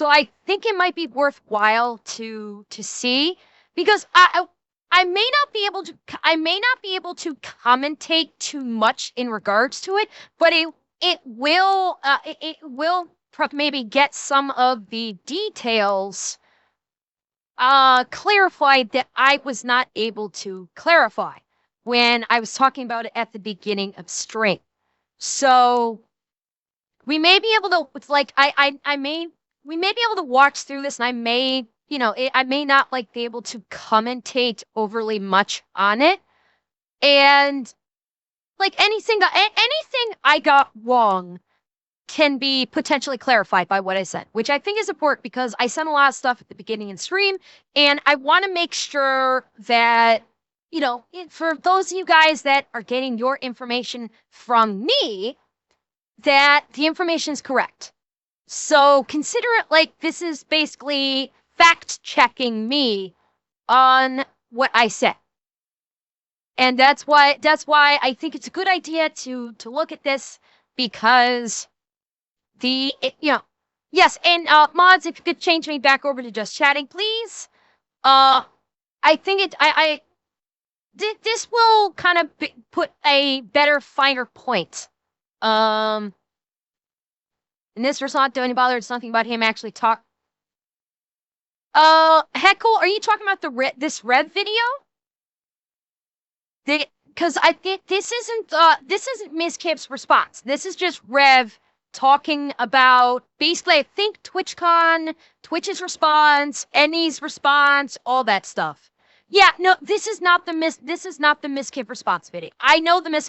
So I think it might be worthwhile to see, because I may not be able to commentate too much in regards to it, but it will maybe get some of the details clarified that I was not able to clarify when I was talking about it at the beginning of stream. So we may be able to, it's like we may be able to watch through this, and I may not like be able to commentate overly much on it, and like anything I got wrong can be potentially clarified by what I said, which I think is important because I sent a lot of stuff at the beginning and stream, and I want to make sure that, for those of you guys that are getting your information from me, that the information is correct. So consider it like this is basically fact checking me on what I said. And that's why I think it's a good idea to look at this, because yes, and mods, if you could change me back over to just chatting, please. I think this will kind of put a better finer point. And this response, don't bother. It's nothing about him actually talk. Heckle, are you talking about this Rev video? Because I think this isn't Miss Kip's response. This is just Rev talking about basically, I think, TwitchCon, Twitch's response, Ennie's response, all that stuff. Yeah, no, this is not the Miss Kip response video. I know the Miss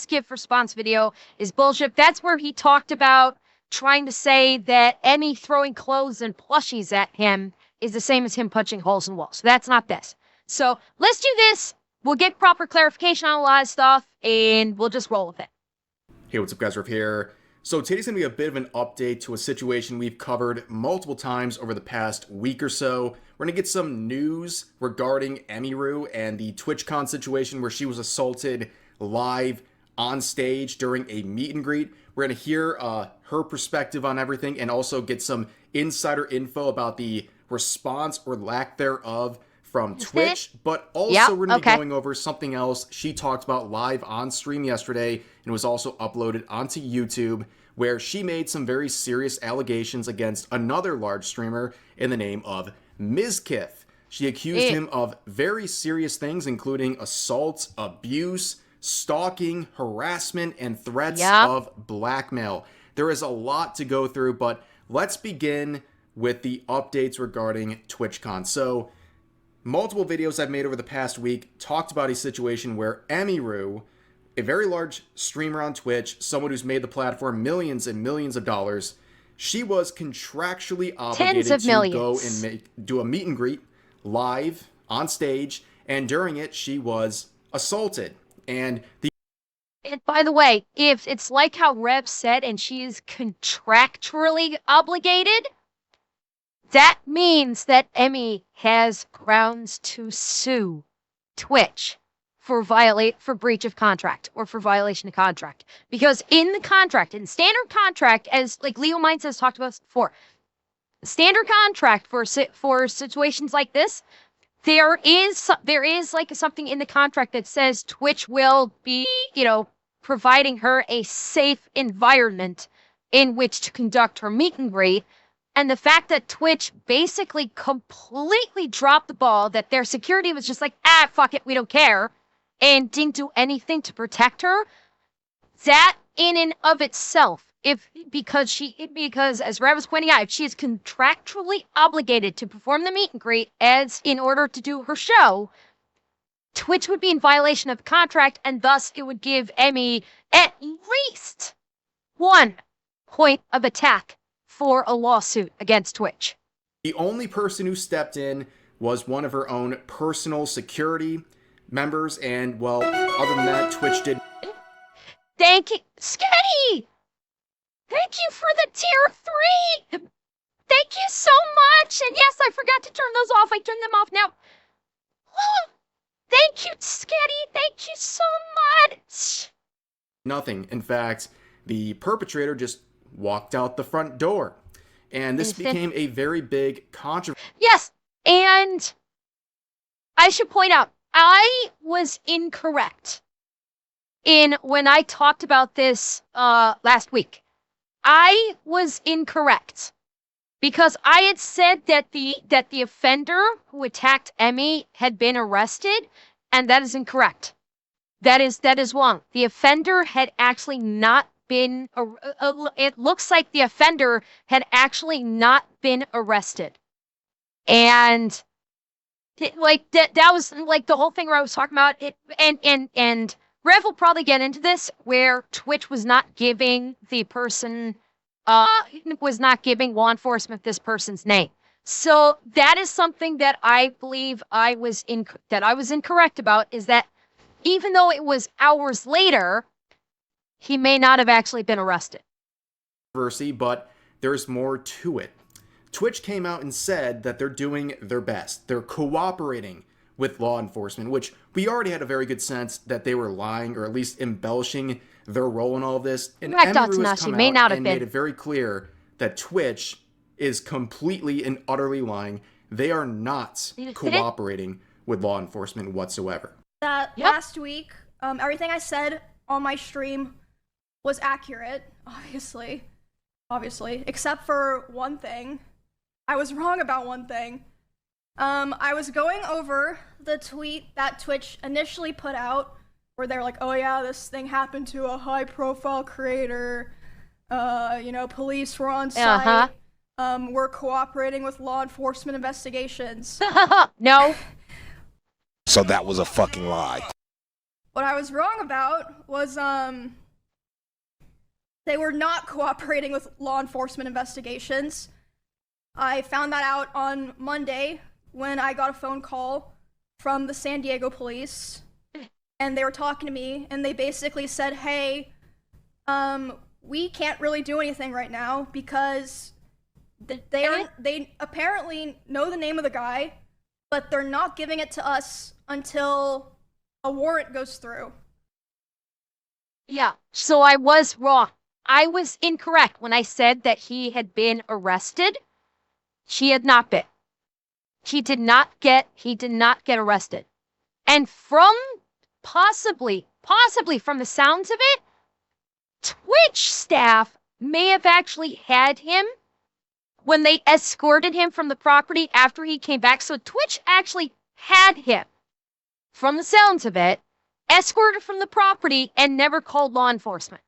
Kip response video is bullshit. That's where he talked about trying to say that Emmy throwing clothes and plushies at him is the same as him punching holes in walls. So that's not this. So let's do this. We'll get proper clarification on a lot of stuff, and we'll just roll with it. Hey, what's up, guys? Riff here. So today's going to be a bit of an update to a situation we've covered multiple times over the past week or so. We're going to get some news regarding Emiru and the TwitchCon situation where she was assaulted live on stage during a meet and greet. We're going to hear her perspective on everything, and also get some insider info about the response or lack thereof from Twitch, but also we're going to be going over something else she talked about live on stream yesterday, and was also uploaded onto YouTube, where she made some very serious allegations against another large streamer in the name of Mizkith. She accused him of very serious things, including assault, abuse, stalking, harassment, and threats of blackmail. There is a lot to go through, but let's begin with the updates regarding TwitchCon. So, multiple videos I've made over the past week talked about a situation where Emiru, a very large streamer on Twitch, someone who's made the platform millions and millions of dollars, she was contractually obligated to go and do a meet and greet live on stage, and during it she was assaulted. And by the way, if it's like how Rev said, and she is contractually obligated, that means that Emmy has grounds to sue Twitch for breach of contract, or for violation of contract. Because in the contract, in standard contract, as like Leo Minds has talked about before, standard contract for situations like this, there is like something in the contract that says Twitch will be, providing her a safe environment in which to conduct her meet and greet. And the fact that Twitch basically completely dropped the ball, that their security was just like, fuck it, we don't care, and didn't do anything to protect her, that in and of itself, because as Rev was pointing out, if she is contractually obligated to perform the meet and greet as in order to do her show, Twitch would be in violation of the contract, and thus it would give Emmy at least 1 point of attack for a lawsuit against Twitch. The only person who stepped in was one of her own personal security members, and, well, other than that, Twitch did. Thank you, Sketty! Thank you for the tier 3! Thank you so much! And yes, I forgot to turn those off. I turned them off now. Thank you, Sketty! Thank you so much! Nothing. In fact, the perpetrator just walked out the front door. And this became a very big controversy. Yes, and I should point out, I was incorrect in when I talked about this last week. I was incorrect because I had said that the offender who attacked Emmy had been arrested, and that is incorrect. That is wrong. The offender had actually not been. It looks like the offender had actually not been arrested, and like that was like the whole thing where I was talking about it, and Rev will probably get into this where Twitch was not giving the person was not giving law enforcement this person's name. So that is something that I believe I was incorrect about, is that even though it was hours later, he may not have actually been arrested. But there's more to it. Twitch came out and said that they're doing their best. They're cooperating with law enforcement, which we already had a very good sense that they were lying or at least embellishing their role in all of this. And Emiru has come out and made it very clear that Twitch is completely and utterly lying. They are not cooperating with law enforcement whatsoever. Last week, everything I said on my stream was accurate, obviously, except for one thing. I was wrong about one thing. I was going over the tweet that Twitch initially put out, where they're like, oh yeah, this thing happened to a high-profile creator, police were on site, we're cooperating with law enforcement investigations. No. So that was a fucking lie. What I was wrong about was, they were not cooperating with law enforcement investigations. I found that out on Monday when I got a phone call from the San Diego police, and they were talking to me, and they basically said, hey, we can't really do anything right now because they apparently know the name of the guy, but they're not giving it to us until a warrant goes through. Yeah, so I was wrong. I was incorrect when I said that he had been arrested. He had not been. He did not get arrested. And from possibly from the sounds of it, Twitch staff may have actually had him when they escorted him from the property after he came back. So Twitch actually had him, from the sounds of it, escorted from the property and never called law enforcement.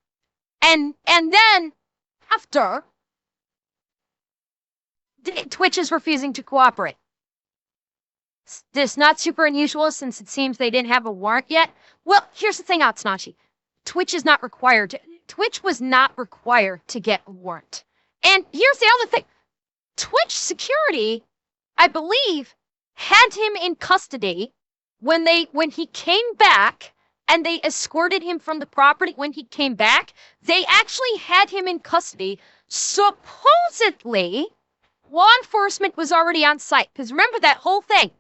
And then after, Twitch is refusing to cooperate. This is not super unusual since it seems they didn't have a warrant yet. Well, here's the thing, Atsunashi. Twitch was not required to get a warrant. And here's the other thing. Twitch security, I believe, had him in custody when he came back, and they escorted him from the property when he came back. They actually had him in custody. Supposedly, law enforcement was already on site. Because remember that whole thing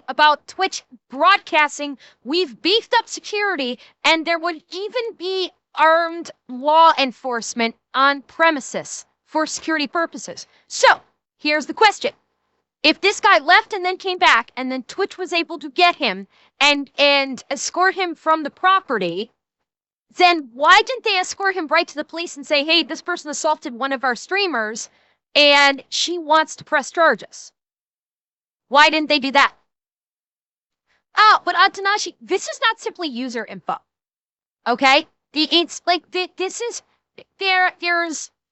about Twitch broadcasting, we've beefed up security, and there would even be armed law enforcement on premises for security purposes. So, here's the question. If this guy left and then came back, and then Twitch was able to get him and escort him from the property, then why didn't they escort him right to the police and say, hey, this person assaulted one of our streamers, and she wants to press charges? Why didn't they do that? Oh, but Atanashi, this is not simply user info. Okay?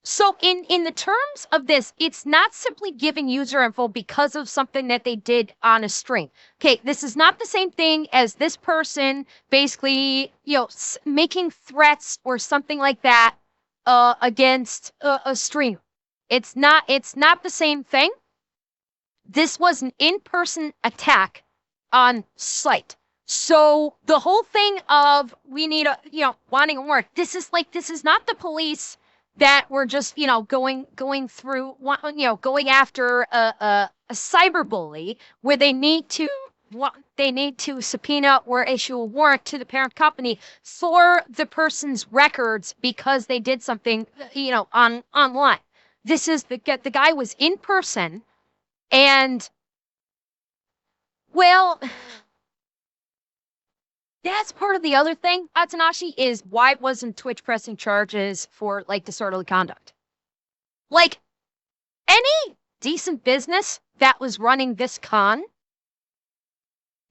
So in the terms of this, it's not simply giving user info because of something that they did on a stream. Okay, this is not the same thing as this person basically, making threats or something like that against a stream. It's not the same thing. This was an in-person attack on site. So the whole thing of we need wanting a warrant. This is not the police that were just, going after a cyberbully where they need to subpoena or issue a warrant to the parent company for the person's records because they did something, online. This is the guy was in person, and well, that's part of the other thing, Atanashi, is why wasn't Twitch pressing charges for like disorderly conduct? Like any decent business that was running this con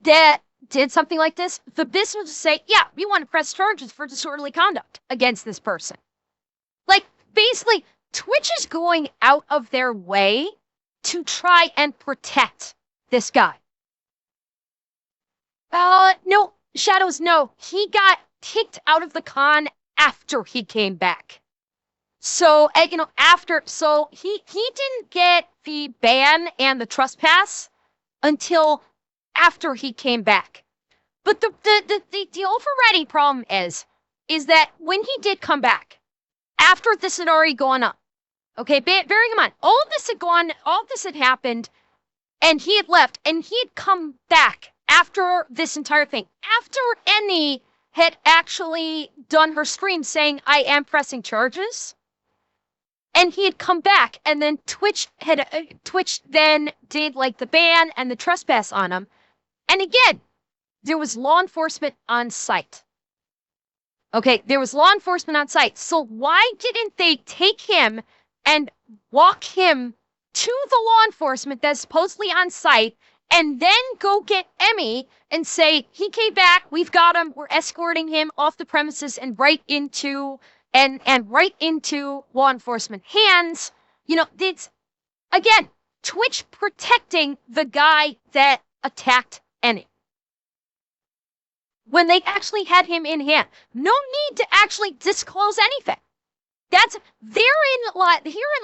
that did something like this, the business would say, yeah, we want to press charges for disorderly conduct against this person. Like, basically, Twitch is going out of their way to try and protect this guy. No, Shadows, no. He got kicked out of the con after he came back. So, so he didn't get the ban and the trespass until after he came back. But the overriding problem is that when he did come back, after this had already gone up, okay, bearing in mind, all of this had happened, and he had left, and he had come back after this entire thing, after Annie had actually done her stream saying, I am pressing charges, and he had come back, and then Twitch then did like the ban and the trespass on him, and again, there was law enforcement on site. Okay, there was law enforcement on site, so why didn't they take him and walk him to the law enforcement that's supposedly on site, and then go get Emmy and say, he came back, we've got him, we're escorting him off the premises and right into law enforcement hands. You know, it's, again, Twitch protecting the guy that attacked Emmy. When they actually had him in hand. No need to actually disclose anything. Herein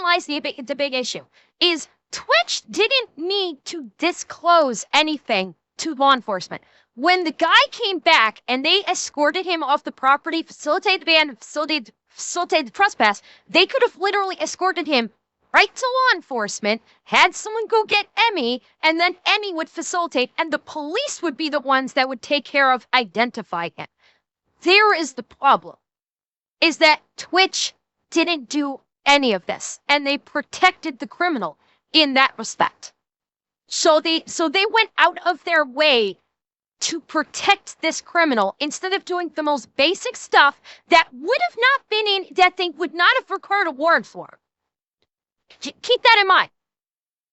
lies the big issue, is Twitch didn't need to disclose anything to law enforcement. When the guy came back and they escorted him off the property, facilitated the ban, facilitated the trespass, they could have literally escorted him right to law enforcement, had someone go get Emmy, and then Emmy would facilitate, and the police would be the ones that would take care of identifying him. There is the problem, is that Twitch didn't do any of this, and they protected the criminal in that respect. So they went out of their way to protect this criminal instead of doing the most basic stuff that would have not been in, that they would not have required a warrant for. Keep that in mind.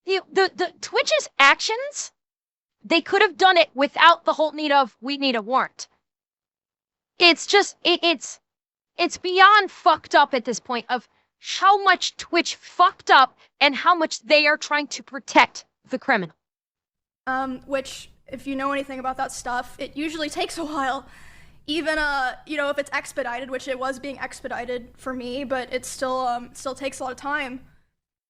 The Twitch's actions, they could have done it without the whole need of, we need a warrant. It's just, it's beyond fucked up at this point of how much Twitch fucked up and how much they are trying to protect the criminal. Which, if you know anything about that stuff, it usually takes a while. Even, if it's expedited, which it was being expedited for me, but it still takes a lot of time.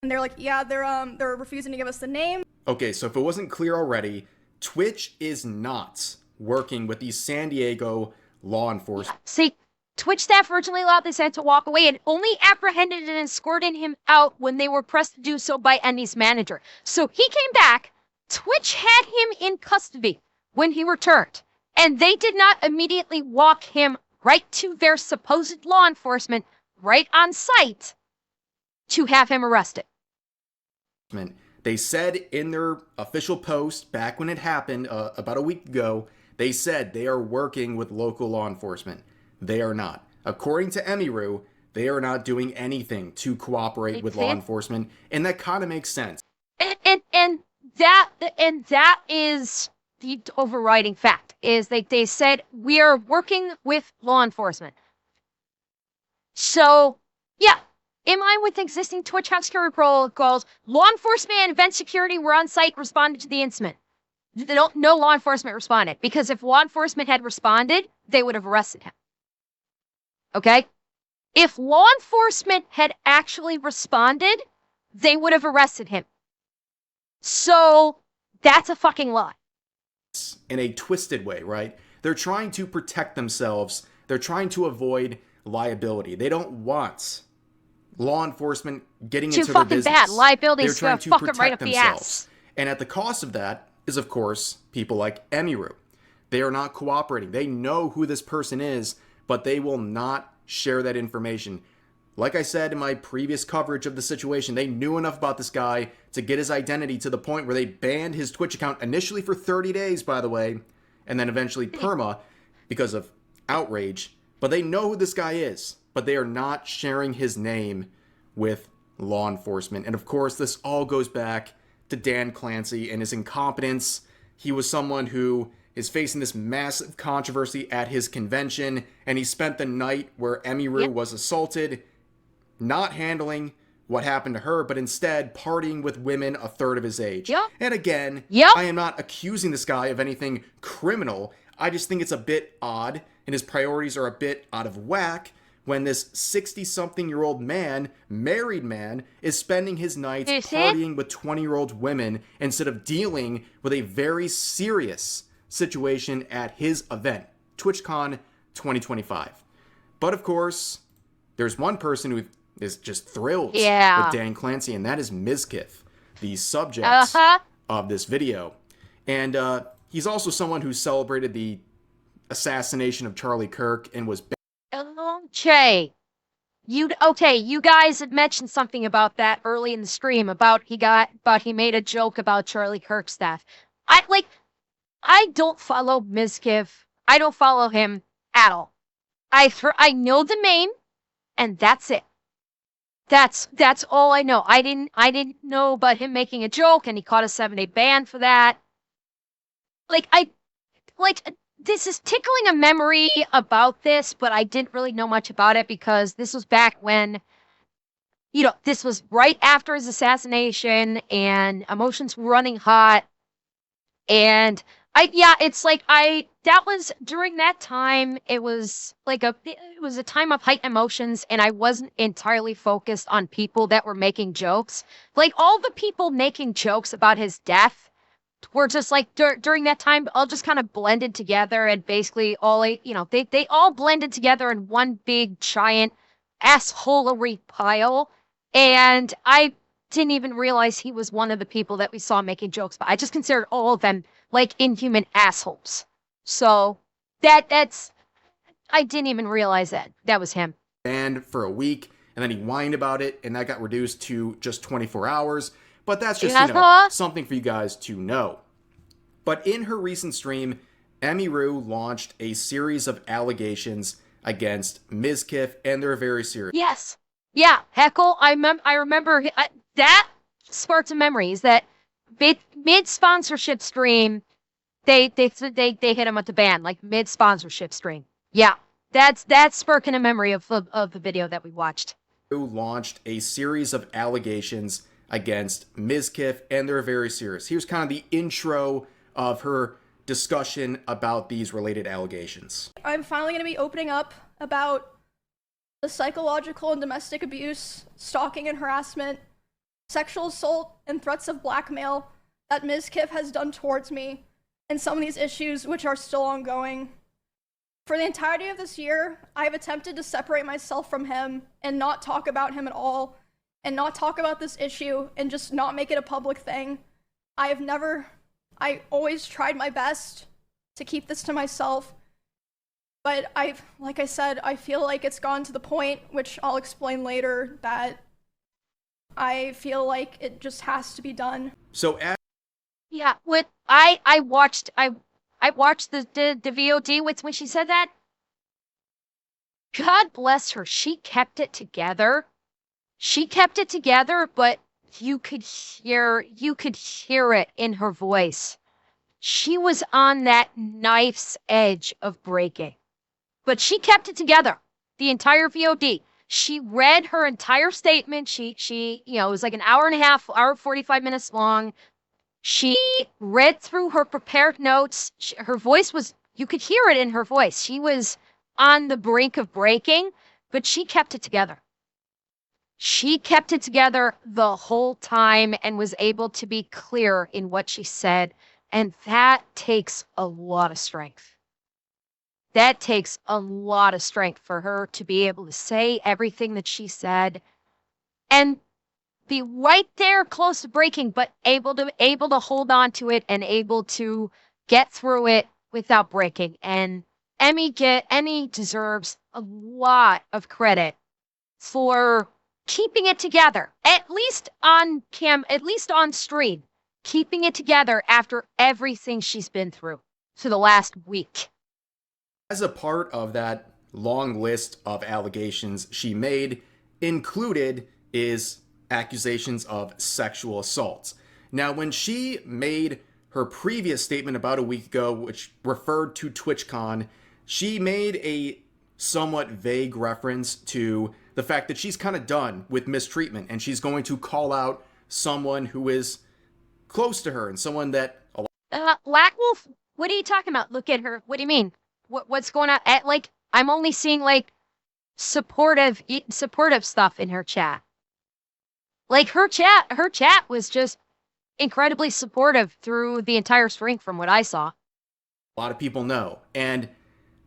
And they're like, yeah, they're refusing to give us the name. Okay, so if it wasn't clear already, Twitch is not working with the San Diego law enforcement. See, Twitch staff originally allowed this man to walk away and only apprehended and escorted him out when they were pressed to do so by Annie's manager. So he came back, Twitch had him in custody when he returned, and they did not immediately walk him right to their supposed law enforcement right on site to have him arrested. They said in their official post back when it happened about a week ago, they said they are working with local law enforcement. They are not. According to Emiru, they are not doing anything to cooperate with law enforcement, and that kind of makes sense. And that is the overriding fact, is they said we are working with law enforcement. So, yeah. In line with existing Twitch house security protocols, law enforcement and event security were on site, responded to the incident. No law enforcement responded, because if law enforcement had responded, they would have arrested him. Okay? If law enforcement had actually responded, they would have arrested him. So, that's a fucking lie. In a twisted way, right? They're trying to protect themselves. They're trying to avoid liability. They don't want law enforcement getting into their business. Bad. Liability is trying to fuck protect right up themselves. the ass. And at the cost of that is, of course, people like Emiru. They are not cooperating. They know who this person is, but they will not share that information. Like I said in my previous coverage of the situation, they knew enough about this guy to get his identity to the point where they banned his Twitch account initially for 30 days, by the way, and then eventually perma because of outrage. But they know who this guy is, but they are not sharing his name with law enforcement. And of course, this all goes back to Dan Clancy and his incompetence. He was someone who is facing this massive controversy at his convention, and he spent the night where Emiru was assaulted not handling what happened to her, but instead partying with women a third of his age. And again, I am not accusing this guy of anything criminal. I just think it's a bit odd, and his priorities are a bit out of whack when this 60-something-year-old man, married man, is spending his nights partying with 20-year-old women instead of dealing with a very serious situation at his event, TwitchCon 2025. But of course, there's one person who is just thrilled with Dan Clancy, and that is Mizkif, the subject of this video. And he's also someone who celebrated the assassination of Charlie Kirk and was... Okay. You guys had mentioned something about that early in the stream, about he made a joke about Charlie Kirk's death. I don't follow Mizkif. I don't follow him at all. I know the name, and that's it. That's all I know. I didn't know about him making a joke, and he caught a 7-day ban for that. This is tickling a memory about this, but I didn't really know much about it because this was back when, this was right after his assassination, and emotions were running hot, and that was during that time. It was a time of heightened emotions, and I wasn't entirely focused on people that were making jokes. All the people making jokes about his death were just during that time, all just kind of blended together, and basically they all blended together in one big giant assholery pile. And I didn't even realize he was one of the people that we saw making jokes, but I just considered all of them inhuman assholes. So I didn't even realize that was him. Banned for a week, and then he whined about it, and that got reduced to just 24 hours. But that's just, something for you guys to know. But in her recent stream, Emiru launched a series of allegations against Mizkif, and they're very serious. Yes. Yeah, Heckle, I remember that sparked some memories that mid-sponsorship stream, they hit him with the ban, mid-sponsorship stream. Yeah, that's sparking a memory of the video that we watched. Launched a series of allegations against Mizkif, and they're very serious. Here's kind of the intro of her discussion about these related allegations. I'm finally going to be opening up about the psychological and domestic abuse, stalking and harassment, sexual assault, and threats of blackmail that Mizkif has done towards me, and some of these issues which are still ongoing. For the entirety of this year, I've attempted to separate myself from him and not talk about him at all, and not talk about this issue, and just not make it a public thing. I always tried my best to keep this to myself, but like I said, I feel like it's gone to the point, which I'll explain later, that I feel like it just has to be done. So I watched the VOD with when she said that. God bless her. She kept it together. But you could hear it in her voice. She was on that knife's edge of breaking. But she kept it together the entire VOD. She read her entire statement. She it was like an hour and a half, hour 45 minutes long. She read through her prepared notes. Her voice was, you could hear it in her voice. She was on the brink of breaking, but she kept it together. She kept it together the whole time and was able to be clear in what she said. And that takes a lot of strength. That takes a lot of strength for her to be able to say everything that she said and be right there close to breaking, but able to hold on to it and able to get through it without breaking. And Emmy deserves a lot of credit for keeping it together, at least on stream, keeping it together after everything she's been through for the last week. As a part of that long list of allegations she made, included is accusations of sexual assault. Now, when she made her previous statement about a week ago, which referred to TwitchCon, she made a somewhat vague reference to the fact that she's kind of done with mistreatment and she's going to call out someone who is close to her and someone that... Blackwolf, what are you talking about? Look at her. What do you mean? What's going on? I'm only seeing like supportive stuff in her chat. Like her chat was just incredibly supportive through the entire stream from what I saw. A lot of people know. And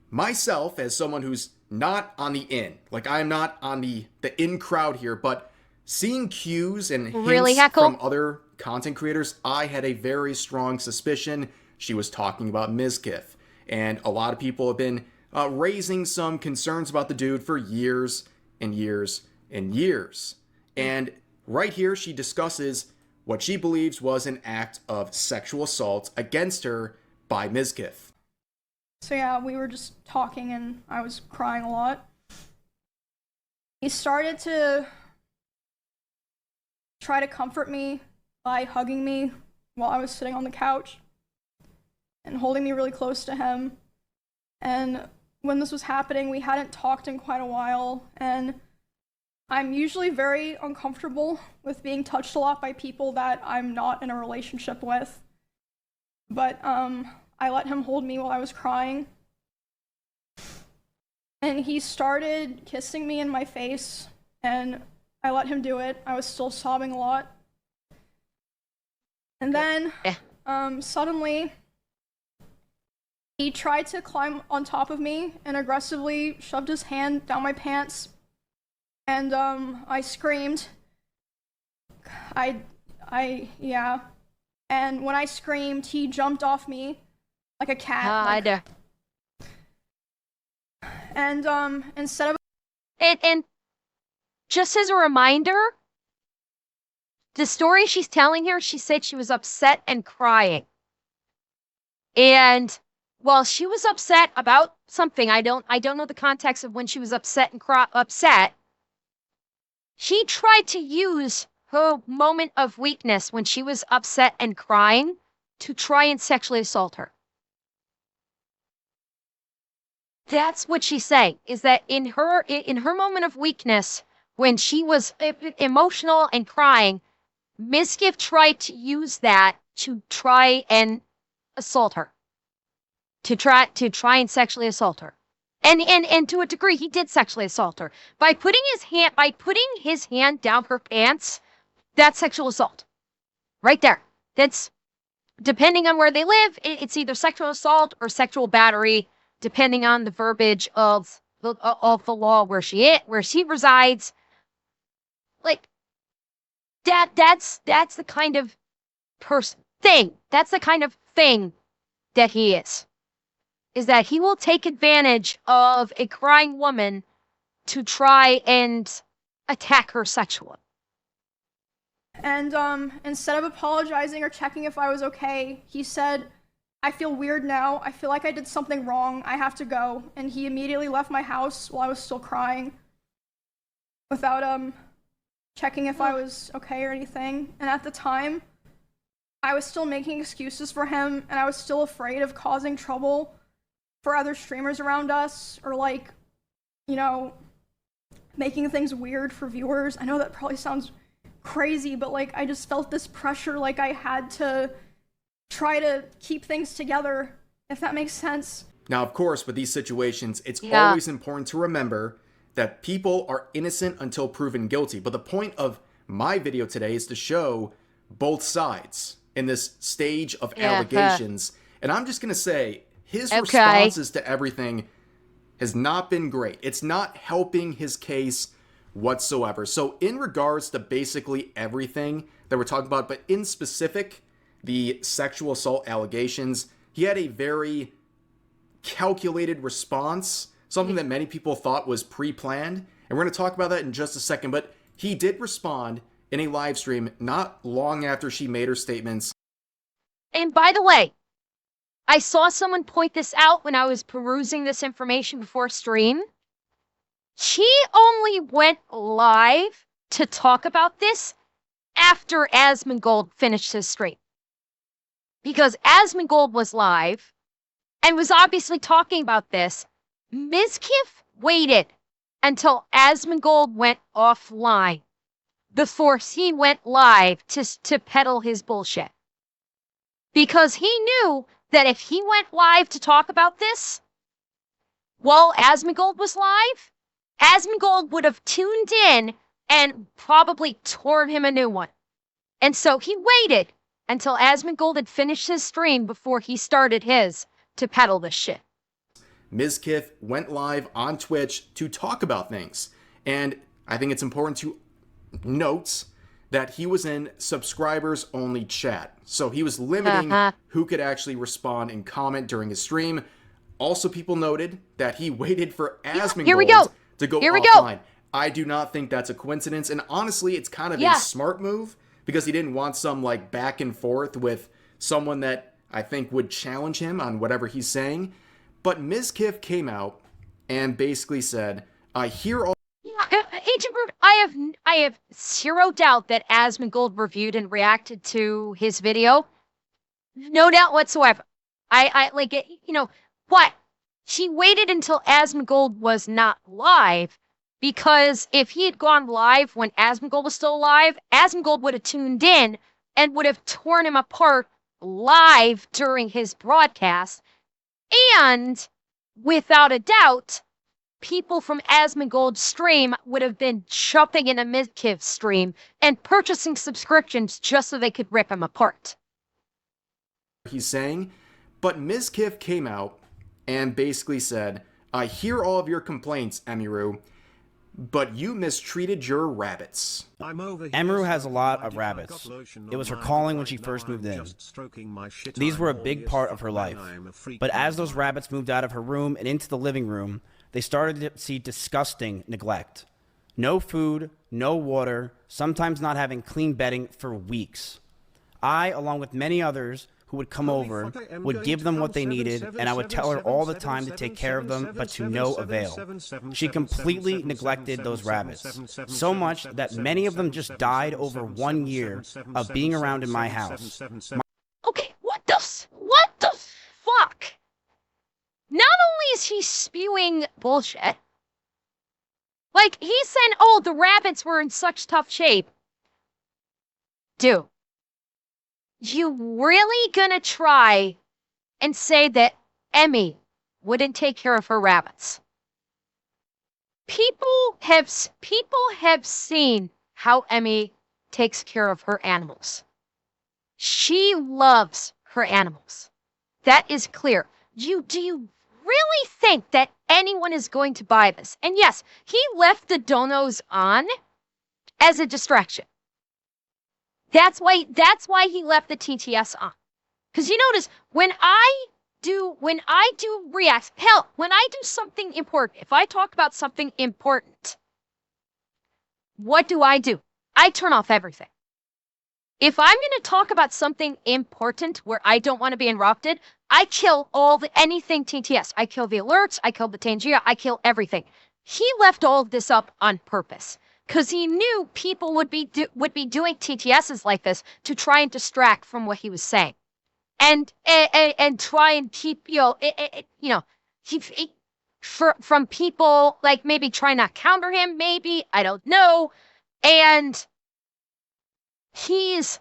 myself, as someone who's not on the in, like I'm not on the in crowd here, but seeing cues and hints from other content creators, I had a very strong suspicion she was talking about Mizkif. And a lot of people have been raising some concerns about the dude for years and years and years. And right here, she discusses what she believes was an act of sexual assault against her by Mizkif. So yeah, we were just talking and I was crying a lot. He started to try to comfort me by hugging me while I was sitting on the couch and holding me really close to him. And when this was happening, we hadn't talked in quite a while, and I'm usually very uncomfortable with being touched a lot by people that I'm not in a relationship with. But I let him hold me while I was crying. And he started kissing me in my face, and I let him do it. I was still sobbing a lot. And then suddenly he tried to climb on top of me and aggressively shoved his hand down my pants. And I screamed. Yeah. And when I screamed, he jumped off me like a cat. And instead of... And just as a reminder, the story she's telling here, she said she was upset and crying. And while she was upset about something, I don't know the context of when she was upset and upset. She tried to use her moment of weakness when she was upset and crying to try and sexually assault her. That's what she's saying, is that in her moment of weakness, when she was emotional and crying, Mizkif tried to use that to try and assault her. To try and sexually assault her. And to a degree, he did sexually assault her. By putting his hand down her pants, that's sexual assault. Right there. That's, depending on where they live, it's either sexual assault or sexual battery, depending on the verbiage of the law where she resides. Like, that's the kind of thing. That's the kind of thing that he is that he will take advantage of a crying woman to try and attack her sexually. And instead of apologizing or checking if I was okay, he said, "I feel weird now. I feel like I did something wrong. I have to go." And he immediately left my house while I was still crying without checking if I was okay or anything. And at the time, I was still making excuses for him, and I was still afraid of causing trouble for other streamers around us, or like, you know, making things weird for viewers. I know that probably sounds crazy, but like, I just felt this pressure, like I had to try to keep things together, if that makes sense. Now, of course, with these situations, it's always important to remember that people are innocent until proven guilty. But the point of my video today is to show both sides in this stage of allegations. And I'm just going to say, his responses to everything has not been great. It's not helping his case whatsoever. So in regards to basically everything that we're talking about, but in specific, the sexual assault allegations, he had a very calculated response, something that many people thought was pre-planned. And we're going to talk about that in just a second, but he did respond in a live stream not long after she made her statements. And by the way, I saw someone point this out when I was perusing this information before stream. She only went live to talk about this after Asmongold finished his stream. Because Asmongold was live and was obviously talking about this. Mizkif waited until Asmongold went offline before he went live to peddle his bullshit. Because he knew that if he went live to talk about this while Asmongold was live, Asmongold would have tuned in and probably torn him a new one. And so he waited until Asmongold had finished his stream before he started his to peddle this shit. Mizkif went live on Twitch to talk about things. And I think it's important to note that he was in subscribers only chat. So he was limiting who could actually respond and comment during his stream. Also, people noted that he waited for Asmongold to go offline. I do not think that's a coincidence. And honestly, it's kind of a smart move because he didn't want some like back and forth with someone that I think would challenge him on whatever he's saying. But Mizkif came out and basically said, I hear all... Agent Brute, I have zero doubt that Asmongold reviewed and reacted to his video. No doubt whatsoever. I like it, you know, what? She waited until Asmongold was not live because if he had gone live when Asmongold was still alive, Asmongold would have tuned in and would have torn him apart live during his broadcast. And without a doubt, people from Asmongold's stream would have been jumping into Mizkif's stream and purchasing subscriptions just so they could rip him apart. He's saying, but Mizkif came out and basically said, I hear all of your complaints, Emiru, but you mistreated your rabbits. Emiru has a lot of rabbits. It was her calling when she first moved in. These were a big part of her life. But as those rabbits moved out of her room and into the living room, they started to see disgusting neglect. No food, no water, sometimes not having clean bedding for weeks. I, along with many others who would come over, would give them what they needed, and I would tell her all the time to take care of them, but to no avail. She completely neglected those rabbits, so much that many of them just died over 1 year of being around in my house. Okay, what the fuck? Not only is he spewing bullshit, like he's saying, oh, the rabbits were in such tough shape. Dude, you really gonna try and say that Emmy wouldn't take care of her rabbits? People have seen how Emmy takes care of her animals. She loves her animals. That is clear. Do you really think that anyone is going to buy this? And yes, he left the donos on as a distraction. That's why he left the TTS on. Because you notice when I do reacts, hell, when I do something important, if I talk about something important, what do? I turn off everything. If I'm going to talk about something important where I don't want to be interrupted, I kill anything TTS. I kill the alerts, I kill the Tangia, I kill everything. He left all of this up on purpose because he knew people would be doing TTSs like this to try and distract from what he was saying, and try and keep from people like maybe try not counter him, maybe I don't know, and he's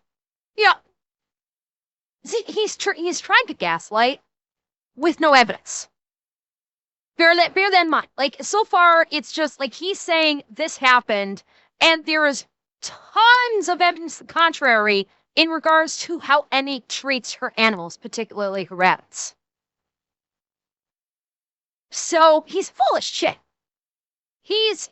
trying to gaslight with no evidence. Bear that in mind. Like, so far, it's just like he's saying this happened, and there is tons of evidence to the contrary in regards to how Emmy treats her animals, particularly her rabbits. So he's full of shit. He's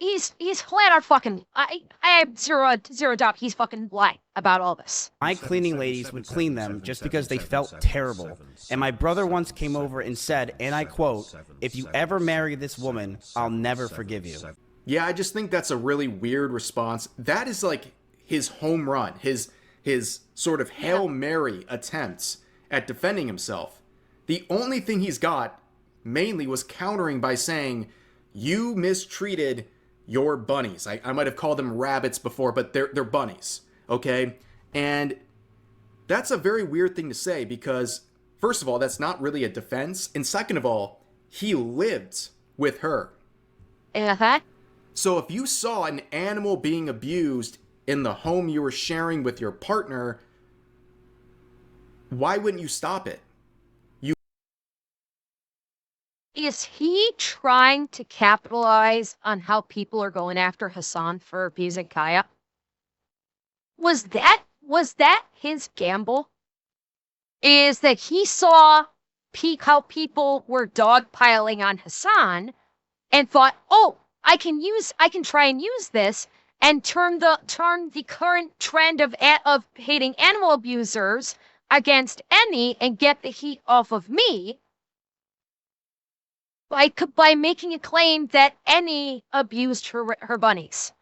flat out fucking. I have zero doubt he's fucking lying about all this. My cleaning ladies would clean them just because they felt terrible. And my brother once came over and said, and I quote, "If you ever marry this woman, I'll never forgive you." Yeah, I just think that's a really weird response. That is like his home run, his sort of Hail Mary attempts at defending himself. The only thing he's got mainly was countering by saying, "You mistreated your bunnies." I might have called them rabbits before, but they're bunnies, okay? And that's a very weird thing to say because first of all, that's not really a defense, and second of all, he lived with her. Uh-huh. So if you saw an animal being abused in the home you were sharing with your partner, why wouldn't you stop it? Is he trying to capitalize on how people are going after Hassan for abusing Kaya? Was that his gamble? Is that he saw how people were dogpiling on Hassan and thought, oh, I can try and use this and turn the current trend of hating animal abusers against Emmy and get the heat off of me by making a claim that Emmy abused her bunnies.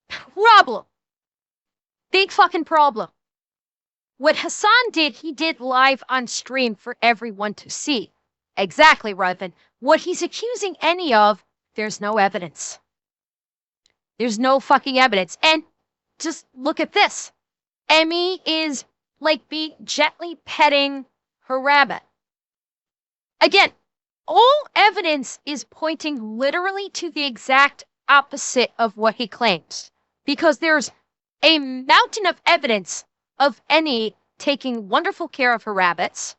Problem. Big fucking problem. What Hassan did, he did live on stream for everyone to see. Exactly, Raven. What he's accusing Emmy of, there's no evidence. There's no fucking evidence. And just look at this. Emmy is like gently petting her rabbit. Again, all evidence is pointing literally to the exact opposite of what he claims. Because there's a mountain of evidence of Emmy taking wonderful care of her rabbits,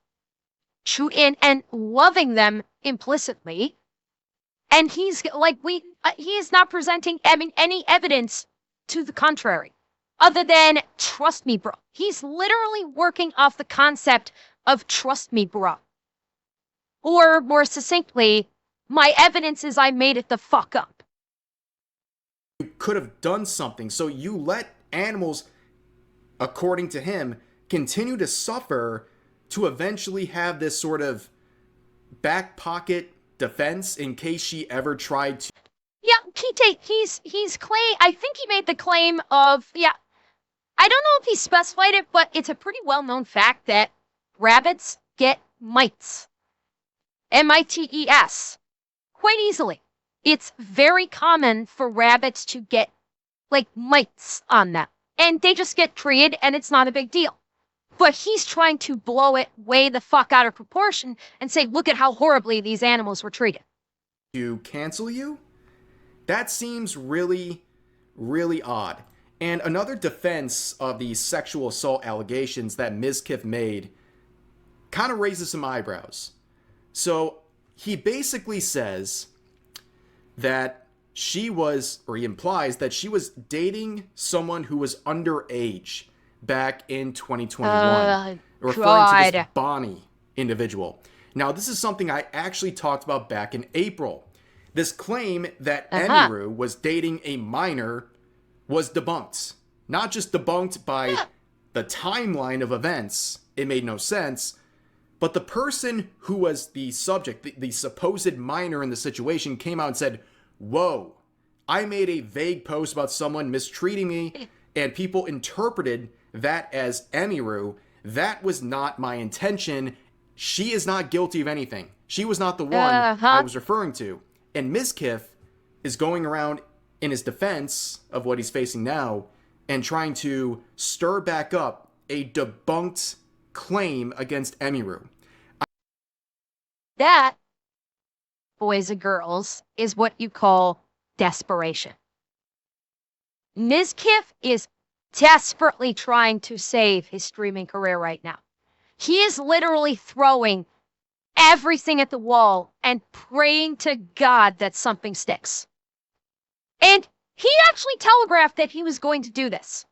and loving them implicitly. And he's like, he is not presenting any evidence to the contrary, other than trust me, bro. He's literally working off the concept of trust me, bro. Or more succinctly, my evidence is I made it the fuck up. You could have done something. So you let animals, according to him, continue to suffer to eventually have this sort of back pocket defense in case she ever tried to. Yeah, he's claim. I think he made the claim of, yeah. I don't know if he specified it, but it's a pretty well-known fact that rabbits get mites. mites. Quite easily. It's very common for rabbits to get, like, mites on them. And they just get treated, and it's not a big deal. But he's trying to blow it way the fuck out of proportion and say, look at how horribly these animals were treated. To cancel you? That seems really, really odd. And another defense of the sexual assault allegations that Ms. Kiff made kind of raises some eyebrows. So he basically says that she was, or he implies that she was dating someone who was underage back in 2021, referring to this Bonnie individual. Now, this is something I actually talked about back in April. This claim that Emiru was dating a minor was debunked. Not just debunked by the timeline of events, it made no sense, but the person who was the subject, the supposed minor in the situation, came out and said, whoa, I made a vague post about someone mistreating me, and people interpreted that as Emiru. That was not my intention. She is not guilty of anything. She was not the one I was referring to. And Mizkif is going around in his defense of what he's facing now and trying to stir back up a debunked claim against Emiru. That, boys and girls, is what you call desperation. Mizkif is desperately trying to save his streaming career right now. He is literally throwing everything at the wall and praying to God that something sticks. And he actually telegraphed that he was going to do this.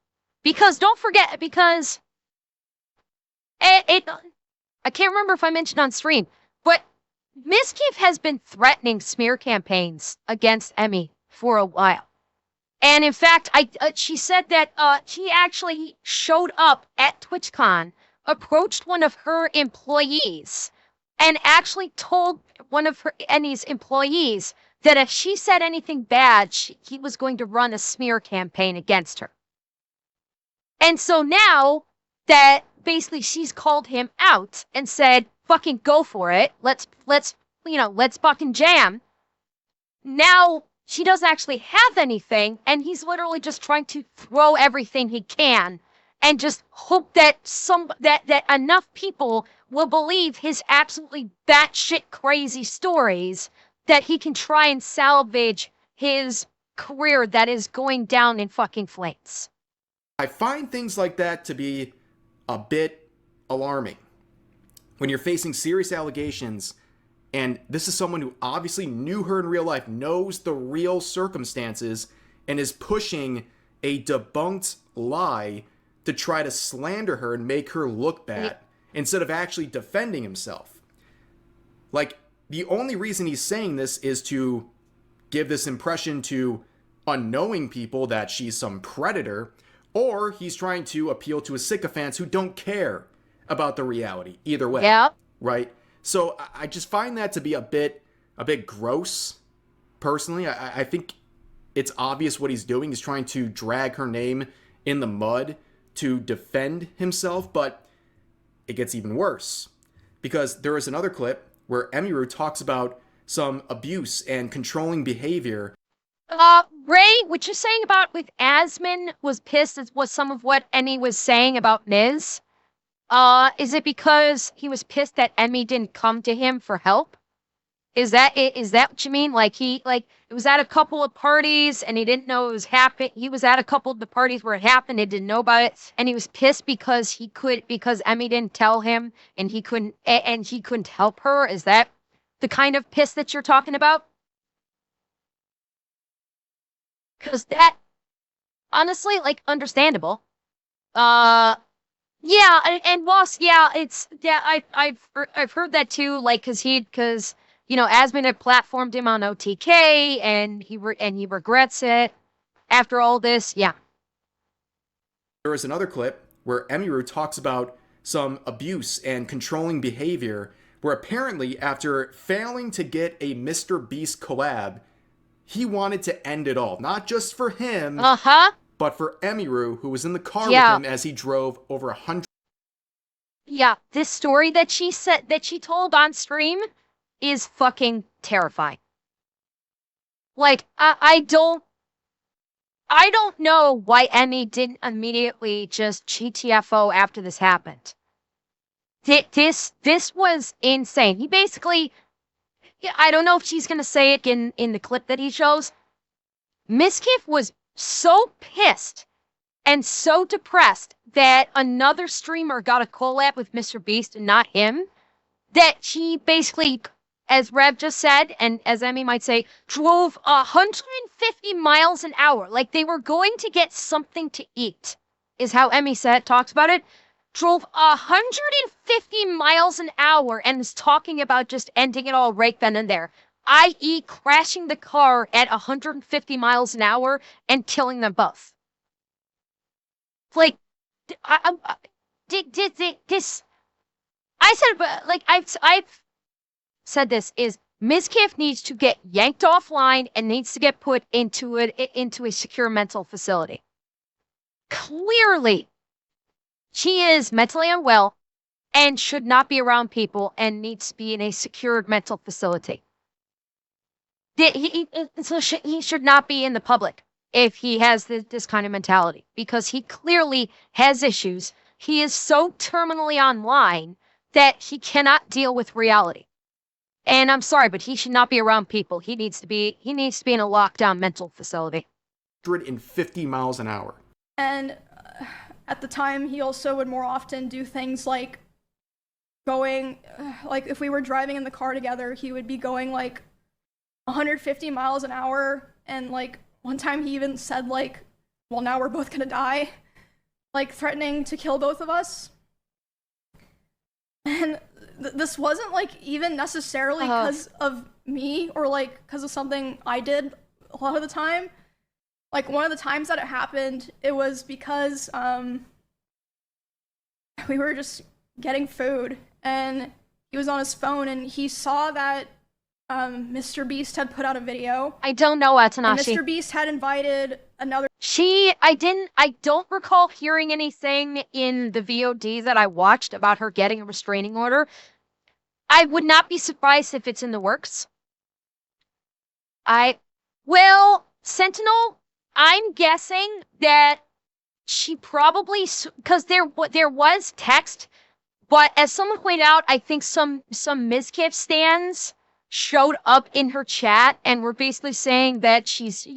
Because, don't forget, because I can't remember if I mentioned on stream, but Mizkif has been threatening smear campaigns against Emmy for a while. And in fact, she said that she actually showed up at TwitchCon, approached one of her employees, and actually told one of Emmy's employees that if she said anything bad, he was going to run a smear campaign against her. And so now that basically she's called him out and said, fucking go for it. Let's fucking jam. Now she doesn't actually have anything, and he's literally just trying to throw everything he can and just hope that that enough people will believe his absolutely batshit crazy stories that he can try and salvage his career that is going down in fucking flames. I find things like that to be a bit alarming. When you're facing serious allegations, and this is someone who obviously knew her in real life, knows the real circumstances, and is pushing a debunked lie to try to slander her and make her look bad, instead of actually defending himself. Like, the only reason he's saying this is to give this impression to unknowing people that she's some predator, or he's trying to appeal to his sycophants who don't care about the reality. Either way. Yep. Right? So I just find that to be a bit gross, personally. I think it's obvious what he's doing. He's trying to drag her name in the mud to defend himself, but it gets even worse. Because there is another clip where Emiru talks about some abuse and controlling behavior. Ray, what you're saying about with Asmin was pissed was some of what Emmy was saying about Miz. Is it because he was pissed that Emmy didn't come to him for help? Is that what you mean? Like it was at a couple of parties and he didn't know it was happening. He was at a couple of the parties where it happened. He didn't know about it, and he was pissed because Emmy didn't tell him and he couldn't help her. Is that the kind of piss that you're talking about? Because that, honestly, like, understandable. Yeah, and Ross, yeah, I've heard that too, like, because Asmin had platformed him on OTK, and he regrets it after all this, yeah. There is another clip where Emiru talks about some abuse and controlling behavior, where apparently after failing to get a Mr. Beast collab, he wanted to end it all. Not just for him, but for Emiru, who was in the car with him as he drove over 100. Yeah, this story that she told on stream is fucking terrifying. Like, I don't know why Emmy didn't immediately just GTFO after this happened. This was insane. He basically, I don't know if she's gonna say it in the clip that he shows. Miskiff was so pissed and so depressed that another streamer got a collab with Mr. Beast and not him, that she basically, as Rev just said, and as Emmy might say, drove 150 miles an hour. Like they were going to get something to eat, is how Emmy talks about it. Drove 150 miles an hour and is talking about just ending it all right then and there, i.e. crashing the car at 150 miles an hour and killing them both. Like, this, I said, like, I've said this, is Mizkif needs to get yanked offline and needs to get put into a secure mental facility. Clearly, she is mentally unwell and should not be around people and needs to be in a secured mental facility. He should not be in the public if he has this kind of mentality, because he clearly has issues. He is so terminally online that he cannot deal with reality. And I'm sorry, but he should not be around people. He needs to be in a lockdown mental facility. 150 miles an hour. And at the time, he also would more often do things like going, like if we were driving in the car together, he would be going like 150 miles an hour. And like one time he even said like, well, now we're both gonna die, like threatening to kill both of us. And this wasn't like even necessarily because of me or like because of something I did a lot of the time. Like one of the times that it happened, it was because we were just getting food and he was on his phone and he saw that Mr. Beast had put out a video. I don't know, And Atanashi. Mr. Beast had invited another. I don't recall hearing anything in the VOD that I watched about her getting a restraining order. I would not be surprised if it's in the works. Sentinel, I'm guessing that she probably, because there was text, but as someone pointed out, I think some Mizkif stands showed up in her chat and were basically saying that she's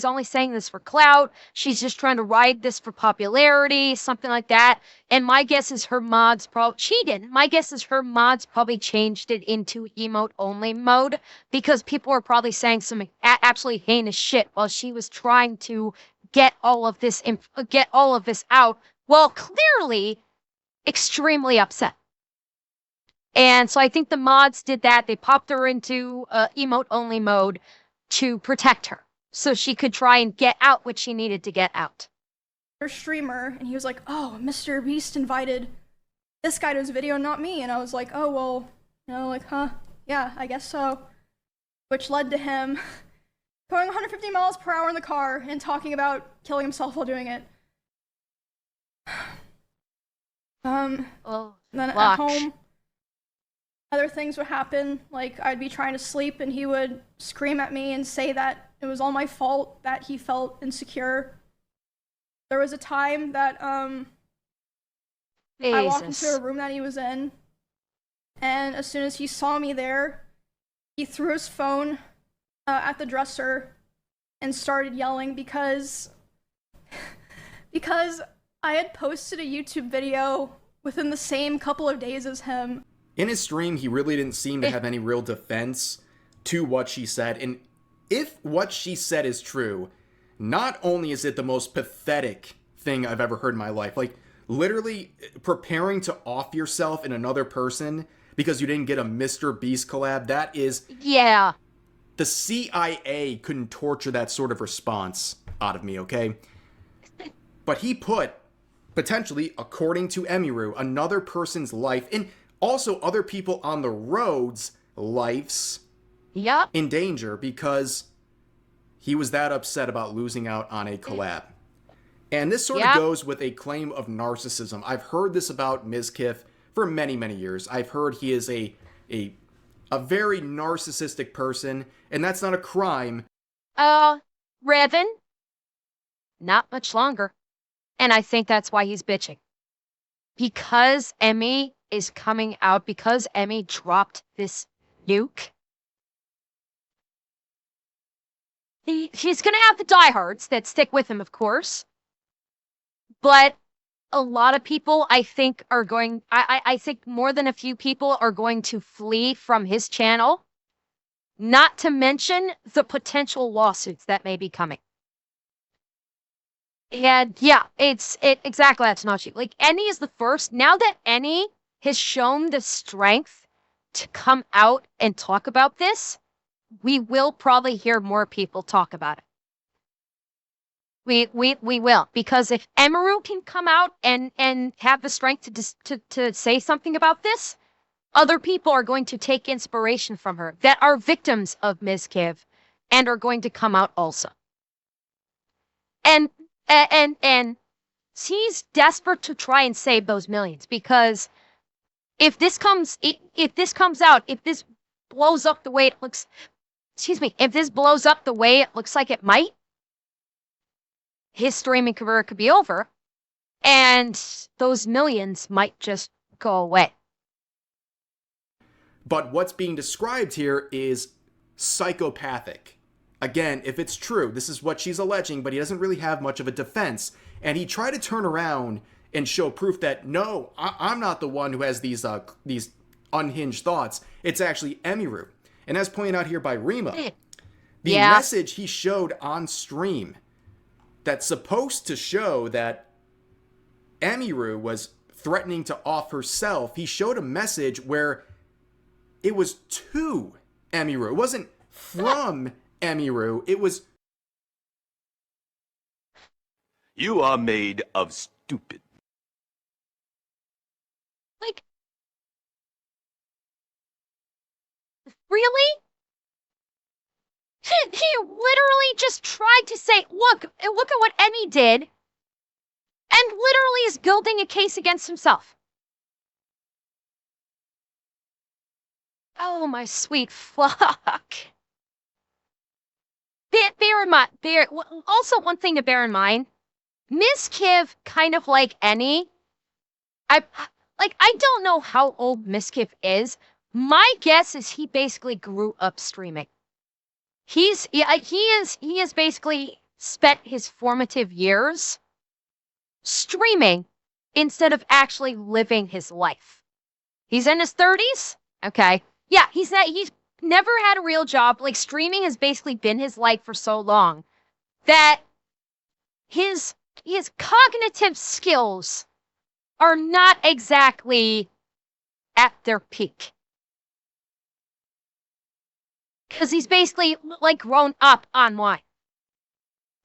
only saying this for clout. She's just trying to ride this for popularity, something like that. And my guess is her mods My guess is her mods probably changed it into emote only mode because people were probably saying some absolutely heinous shit while she was trying to get all of this out. Well, clearly extremely upset. And so I think the mods did that. They popped her into emote only mode to protect her so she could try and get out what she needed to get out. Streamer, and he was like, oh, Mr. Beast invited this guy to his video, not me. And I was like, oh, well, huh, yeah, I guess so. Which led to him going 150 miles per hour in the car and talking about killing himself while doing it. Then at home, other things would happen, like I'd be trying to sleep and he would scream at me and say that it was all my fault that he felt insecure. There was a time that I walked into a room that he was in, and as soon as he saw me there, he threw his phone at the dresser and started yelling because I had posted a YouTube video within the same couple of days as him. In his stream, he really didn't seem to have any real defense to what she said. And if what she said is true, not only is it the most pathetic thing I've ever heard in my life, like literally preparing to off yourself in another person because you didn't get a Mr. Beast collab, that is... Yeah. The CIA couldn't torture that sort of response out of me, okay? But he put, potentially, according to Emiru, another person's life, and also other people on the road's lives in danger because he was that upset about losing out on a collab. And this sort of goes with a claim of narcissism. I've heard this about Mizkif for many, many years. I've heard he is a very narcissistic person, and that's not a crime. Revan, not much longer. And I think that's why he's bitching. Because Emmy is coming out, because Emmy dropped this nuke, he's gonna have the diehards that stick with him, of course. But a lot of people, I think, are going... I think more than a few people are going to flee from his channel. Not to mention the potential lawsuits that may be coming. And yeah, exactly, that's not cheap. Like, Annie is the first. Now that Annie has shown the strength to come out and talk about this, we will probably hear more people talk about it. We will, because if Emiru can come out and have the strength to say something about this, other people are going to take inspiration from her that are victims of Mizkif and are going to come out also. And he's desperate to try and save those millions, because if this comes out, if this blows up the way it looks, if this blows up the way it looks like it might, his streaming career could be over, and those millions might just go away. But what's being described here is psychopathic. Again, if it's true, this is what she's alleging, but he doesn't really have much of a defense. And he tried to turn around and show proof that, no, I'm not the one who has these unhinged thoughts. It's actually Emiru. And as pointed out here by Rima, the message he showed on stream that's supposed to show that Emiru was threatening to off herself, he showed a message where it was to Emiru. It wasn't from Emiru. It was... You are made of stupid. Like, really? He literally just tried to say, look at what Emmy did, and literally is building a case against himself. Oh, my sweet fuck. Bear in mind, also one thing to bear in mind, Miss Kiv, kind of like Annie, I don't know how old Miss Kiv is. My guess is he basically grew up streaming. He is basically spent his formative years streaming instead of actually living his life. He's in his 30s. Okay. Yeah, he's never had a real job. Like, streaming has basically been his life for so long that his cognitive skills are not exactly at their peak. Because he's basically, like, grown up online.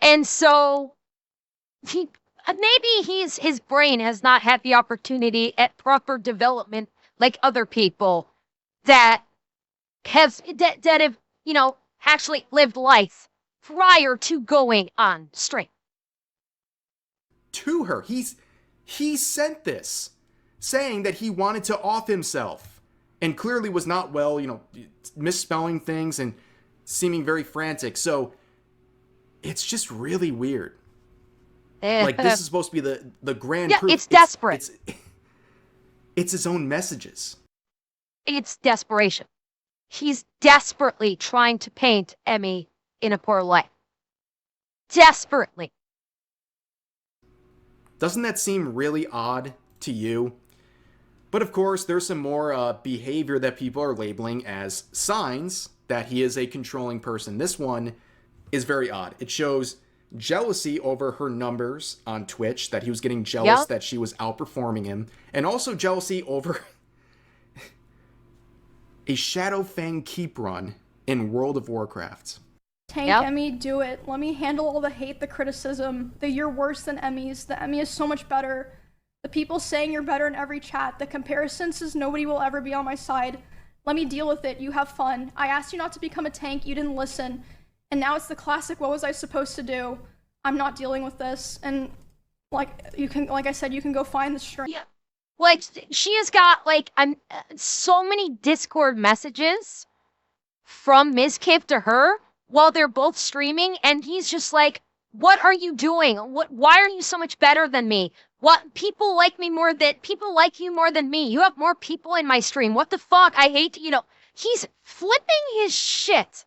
And so maybe his brain has not had the opportunity at proper development like other people that have, actually lived life prior to going on stream. To her, he sent this saying that he wanted to off himself and clearly was not well, misspelling things and seeming very frantic. So it's just really weird. Like, this is supposed to be the grand proof. It's desperate. It's his own messages. It's desperation. He's desperately trying to paint Emmy in a poor light. Desperately. Doesn't that seem really odd to you? But of course, there's some more behavior that people are labeling as signs that he is a controlling person. This one is very odd. It shows jealousy over her numbers on Twitch, that he was getting jealous that she was outperforming him, and also jealousy over a Shadow Fang keep run in World of Warcraft. Tank Emmy, do it. Let me handle all the hate, the criticism, the you're worse than Emmys, the Emmy is so much better, the people saying you're better in every chat, the comparisons says nobody will ever be on my side. Let me deal with it, you have fun. I asked you not to become a tank, you didn't listen. And now it's the classic, what was I supposed to do? I'm not dealing with this. And like I said, you can go find the stream. Yeah. Like, she has got, like, so many Discord messages from Ms. Kiv to her while they're both streaming, and he's just like, what are you doing? Why are you so much better than me? People like you more than me. You have more people in my stream. What the fuck? I hate, he's flipping his shit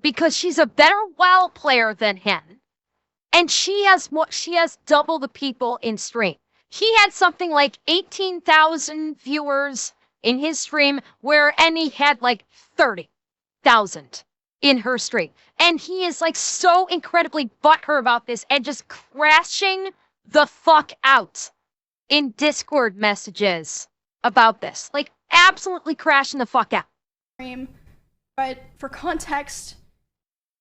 because she's a better WoW player than him. And she has double the people in stream. He had something like 18,000 viewers in his stream, where Annie had like 30,000 in her stream. And he is like so incredibly butthurt about this and just crashing the fuck out in Discord messages about this. Like, absolutely crashing the fuck out. But for context,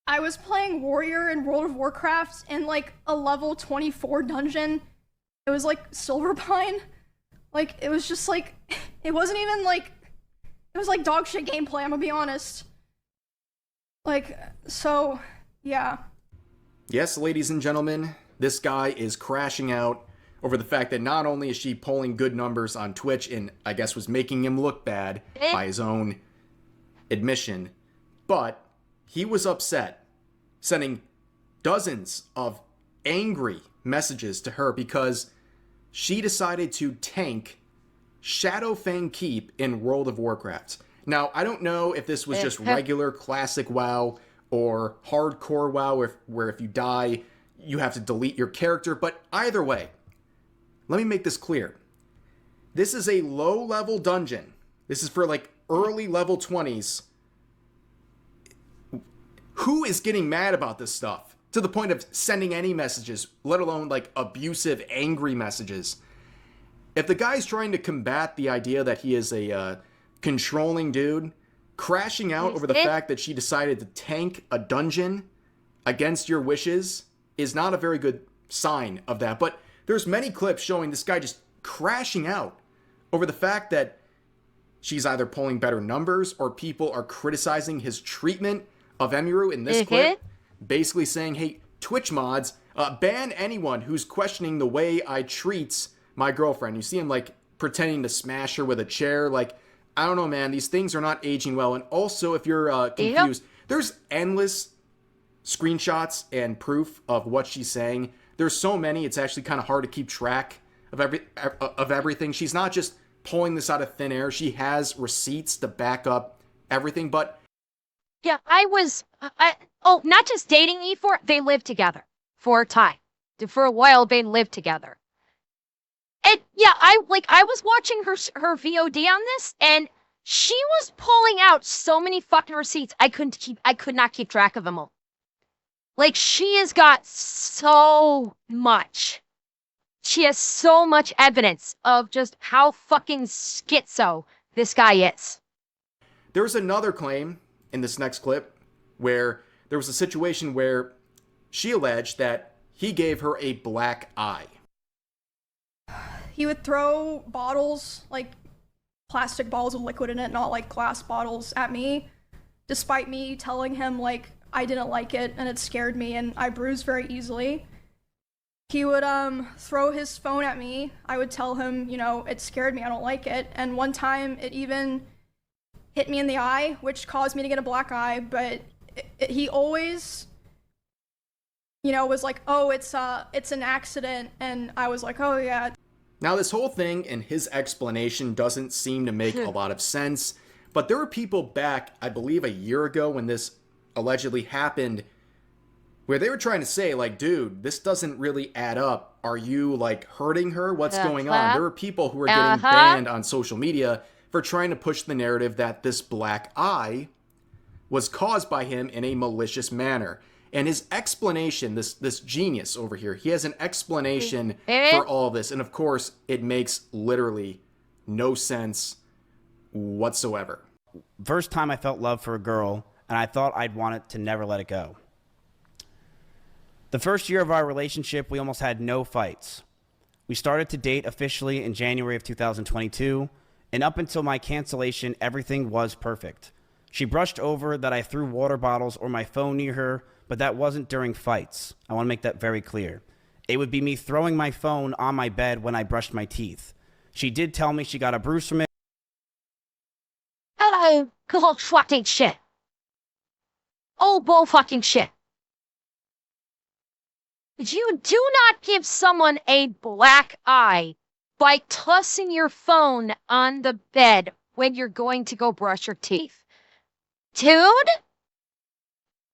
I was playing Warrior in World of Warcraft in like a level 24 dungeon. It was like Silverpine. Like, it was just like, it wasn't even like, it was like dog shit gameplay, I'm gonna be honest. Like, so, yeah. Yes, ladies and gentlemen, this guy is crashing out over the fact that not only is she pulling good numbers on Twitch and I guess was making him look bad by his own admission, but he was upset, sending dozens of angry messages to her because she decided to tank Shadow Fang Keep in World of Warcraft. Now, I don't know if this was just regular classic WoW or hardcore WoW, where if you die, you have to delete your character, but either way, let me make this clear. This is a low-level dungeon. This is for, like, early level 20s. Who is getting mad about this stuff? To the point of sending any messages, let alone, like, abusive, angry messages. If the guy's trying to combat the idea that he is a controlling dude, crashing out over the fact that she decided to tank a dungeon against your wishes is not a very good sign of that. But there's many clips showing this guy just crashing out over the fact that she's either pulling better numbers or people are criticizing his treatment of Emiru in this clip, basically saying, hey, Twitch mods, ban anyone who's questioning the way I treat my girlfriend. You see him like pretending to smash her with a chair. Like, I don't know, man. These things are not aging well. And also, if you're confused, there's endless screenshots and proof of what she's saying. There's so many, it's actually kind of hard to keep track of everything. She's not just pulling this out of thin air. She has receipts to back up everything. But yeah, not just dating E4, they lived together for a time. For a while, they lived together. And yeah, I was watching her VOD on this, and she was pulling out so many fucking receipts. I could not keep track of them all. Like, she has got so much. She has so much evidence of just how fucking schizo this guy is. There's another claim in this next clip where there was a situation where she alleged that he gave her a black eye. He would throw bottles, like plastic bottles with liquid in it, not like glass bottles, at me, despite me telling him, like, I didn't like it and it scared me and I bruise very easily. He would throw his phone at me. I would tell him, you know, it scared me, I don't like it. And one time it even hit me in the eye, which caused me to get a black eye, but he always, you know, was like, oh, it's an accident. And I was like, oh yeah. Now this whole thing and his explanation doesn't seem to make a lot of sense, but there were people back, I believe a year ago when this allegedly happened, where they were trying to say, like, dude, this doesn't really add up. Are you, like, hurting her? What's going on? There were people who were getting banned on social media for trying to push the narrative that this black eye was caused by him in a malicious manner. And his explanation, this genius over here, he has an explanation for all this. And of course, it makes literally no sense whatsoever. First time I felt love for a girl, and I thought I'd want it to never let it go. The first year of our relationship, we almost had no fights. We started to date officially in January of 2022, and up until my cancellation, everything was perfect. She brushed over that I threw water bottles or my phone near her, but that wasn't during fights. I want to make that very clear. It would be me throwing my phone on my bed when I brushed my teeth. She did tell me she got a bruise from it. Hello, god fucking shit. Oh, bull fucking shit. You do not give someone a black eye by tossing your phone on the bed when you're going to go brush your teeth. Dude,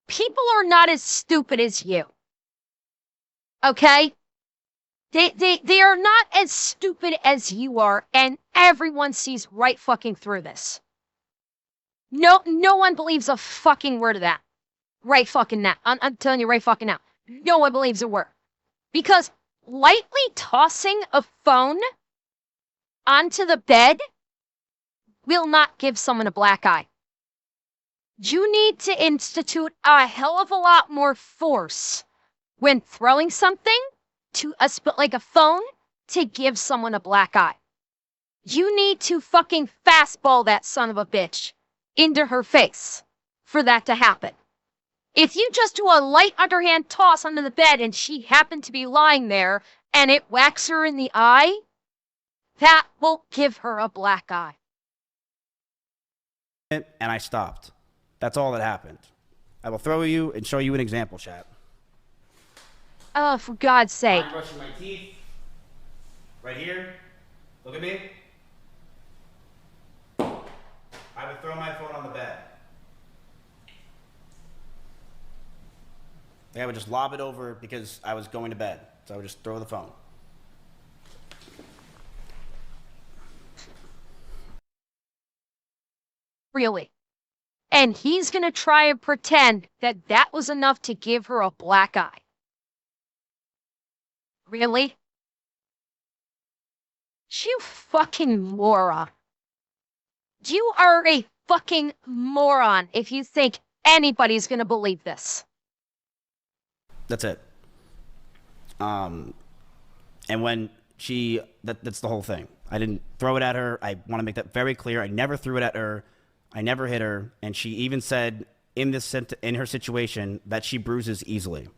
people are not as stupid as you. Okay? They are not as stupid as you are, and everyone sees right fucking through this. No one believes a fucking word of that. Right fucking now. I'm telling you right fucking now. No one believes a word. Because lightly tossing a phone onto the bed will not give someone a black eye. You need to institute a hell of a lot more force when throwing something to like a phone to give someone a black eye. You need to fucking fastball that son of a bitch into her face for that to happen. If you just do a light underhand toss under the bed and she happened to be lying there and it whacks her in the eye, that will give her a black eye. And I stopped. That's all that happened. I will throw you and show you an example, chat. Oh, for God's sake. I'm brushing my teeth. Right here. Look at me. I would throw my phone on the bed. I would just lob it over because I was going to bed. So I would just throw the phone. Really. And he's going to try and pretend that that was enough to give her a black eye. Really? You fucking moron. You are a fucking moron if you think anybody's going to believe this. That's it. And when that's the whole thing. I didn't throw it at her. I want to make that very clear. I never threw it at her. I never hit her. And she even said in her situation that she bruises easily.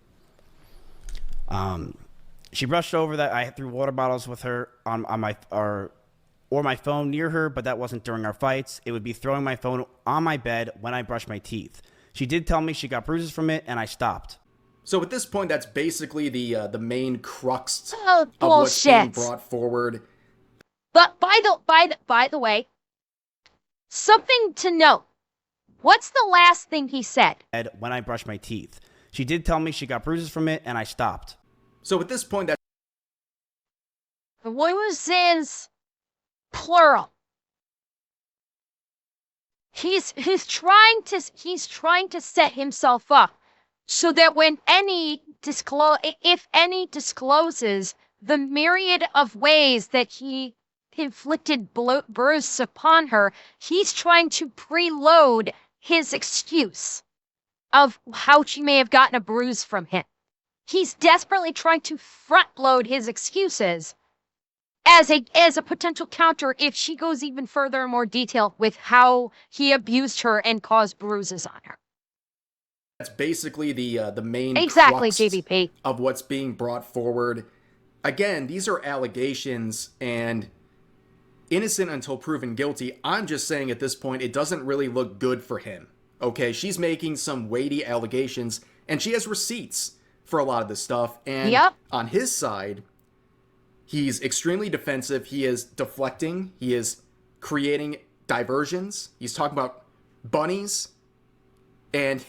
She brushed over that I threw water bottles with her on my phone near her, but that wasn't during our fights. It would be throwing my phone on my bed when I brushed my teeth. She did tell me she got bruises from it, and I stopped. So at this point, that's basically the main crux Oh, of what's being bullshit. brought forward. But by the way, something to note. What's the last thing he said? When I brushed my teeth. She did tell me she got bruises from it, and I stopped. So at this point, that The bruise is plural. He's trying to set himself up so that when if any discloses the myriad of ways that he inflicted bruises upon her, he's trying to preload his excuse of how she may have gotten a bruise from him. He's desperately trying to front load his excuses as a potential counter if she goes even further in more detail with how he abused her and caused bruises on her. that's basically the main Exactly, crux JVP. of what's being brought forward. Again, these are allegations, and innocent until proven guilty. I'm just saying at this point, it doesn't really look good for him. Okay, she's making some weighty allegations, and she has receipts for a lot of this stuff. And Yep. on his side, he's extremely defensive. He is deflecting. He is creating diversions. He's talking about bunnies. And,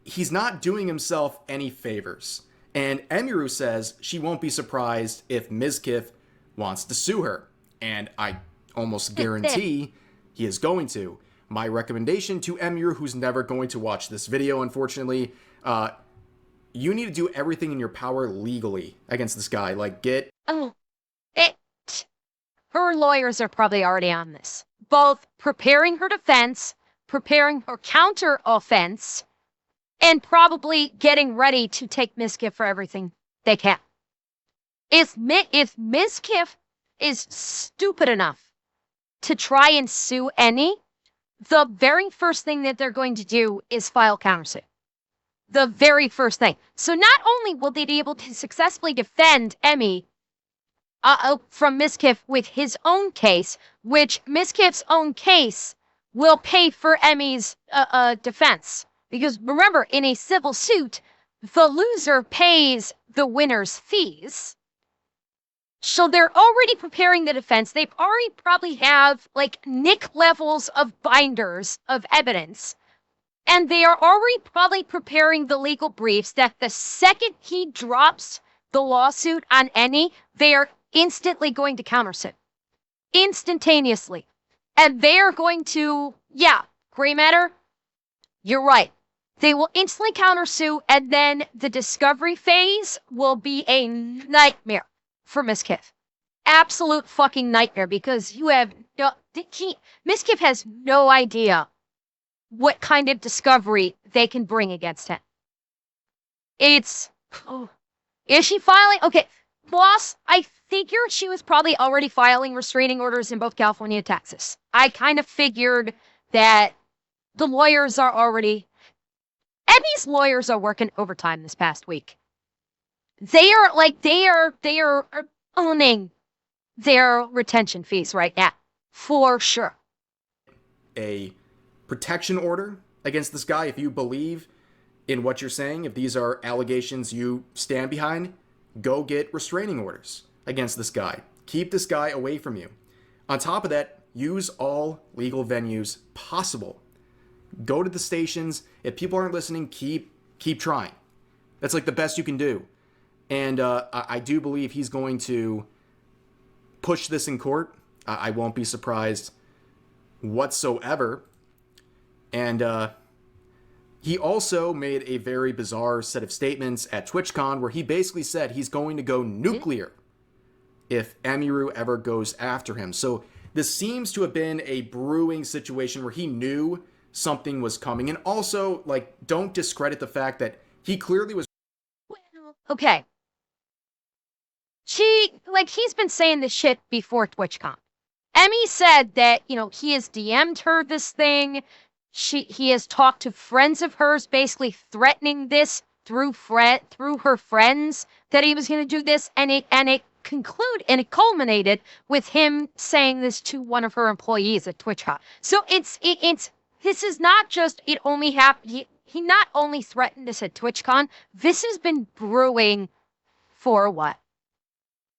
he's not doing himself any favors. And Emiru says she won't be surprised if Mizkif wants to sue her. And I almost guarantee he is going to. My recommendation to Emiru, who's never going to watch this video, unfortunately, you need to do everything in your power legally against this guy. Like, Her lawyers are probably already on this. Both preparing her defense, preparing her counter offense, and probably getting ready to take Mizkif for everything they can. If Mizkif is stupid enough to try and sue any, the very first thing that they're going to do is file countersuit. The very first thing. So not only will they be able to successfully defend Emmy from Mizkif with his own case, which Mizkif's own case will pay for Emmy's defense. Because remember, in a civil suit, the loser pays the winner's fees. So they're already preparing the defense. They've already probably have Nick levels of binders of evidence. And they are already probably preparing the legal briefs that the second he drops the lawsuit on any, they are instantly going to countersue. Instantaneously. And they are going to, gray matter, you're right. They will instantly countersue, and then the discovery phase will be a nightmare for Mizkif. Absolute fucking nightmare, because Mizkif has no idea what kind of discovery they can bring against him. Is she filing? Okay, boss, I figured she was probably already filing restraining orders in both California and Texas. I kind of figured that the lawyers are already... Emmy's lawyers are working overtime this past week. They are owning their retention fees right now. For sure. a protection order against this guy if you believe in what you're saying. If these are allegations you stand behind, go get restraining orders against this guy. Keep this guy away from you. On top of that, use all legal venues possible. Go to the stations. If people aren't listening, keep trying. That's the best you can do. And I do believe he's going to push this in court. I won't be surprised whatsoever. And he also made a very bizarre set of statements at TwitchCon where he basically said he's going to go nuclear if Emiru ever goes after him. So this seems to have been a brewing situation where he knew something was coming. And also, don't discredit the fact that he clearly was... Okay. He's been saying this shit before TwitchCon. Emmy said that, he has DM'd her this thing. he has talked to friends of hers, basically threatening this through her friends that he was going to do this, and it culminated with him saying this to one of her employees at TwitchCon. So it's this is not just it only happened. He not only threatened this at TwitchCon. This has been brewing for what?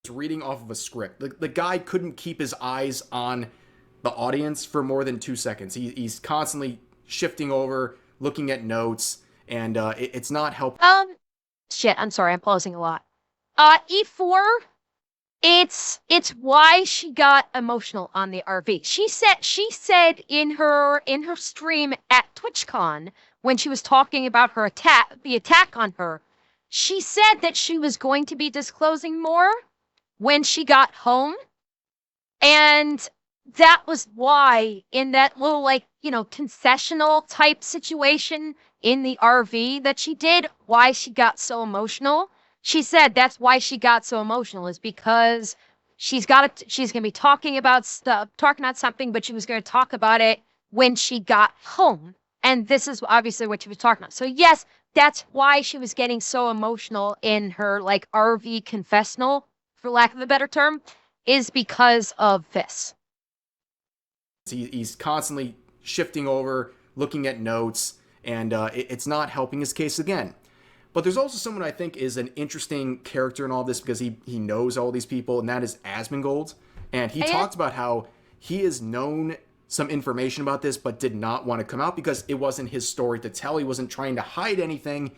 Reading off of a script. The guy couldn't keep his eyes on the audience for more than 2 seconds. He's constantly shifting over, looking at notes, and it's not helping. Shit. I'm sorry. I'm pausing a lot. E4. It's why she got emotional on the RV. She said in her stream at TwitchCon when she was talking about the attack on her, she said that she was going to be disclosing more when she got home. And that was why in that little concessional type situation in the RV that she did, why she got so emotional. She said that's why she got so emotional is because she's going to be talking about something, but she was going to talk about it when she got home. And this is obviously what she was talking about. So yes, that's why she was getting so emotional in her RV confessional, for lack of a better term, is because of this. He's constantly shifting over, looking at notes, and it's not helping his case again. But there's also someone I think is an interesting character in all this because he knows all these people, and that is Asmongold. And he talked about how he has known some information about this but did not want to come out because it wasn't his story to tell. He wasn't trying to hide anything.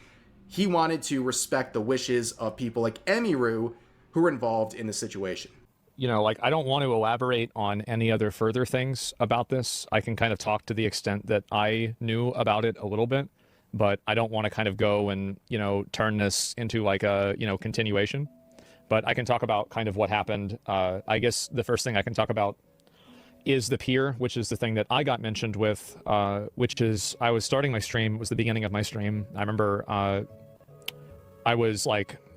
He wanted to respect the wishes of people like Emiru who were involved in the situation. You know, I don't want to elaborate on any other further things about this. I can kind of talk to the extent that I knew about it a little bit, but I don't want to kind of go and, turn this into a, continuation. But I can talk about kind of what happened. I guess the first thing I can talk about is the pier, which is the thing that I got mentioned with, which is I was starting my stream. It was the beginning of my stream. I remember I was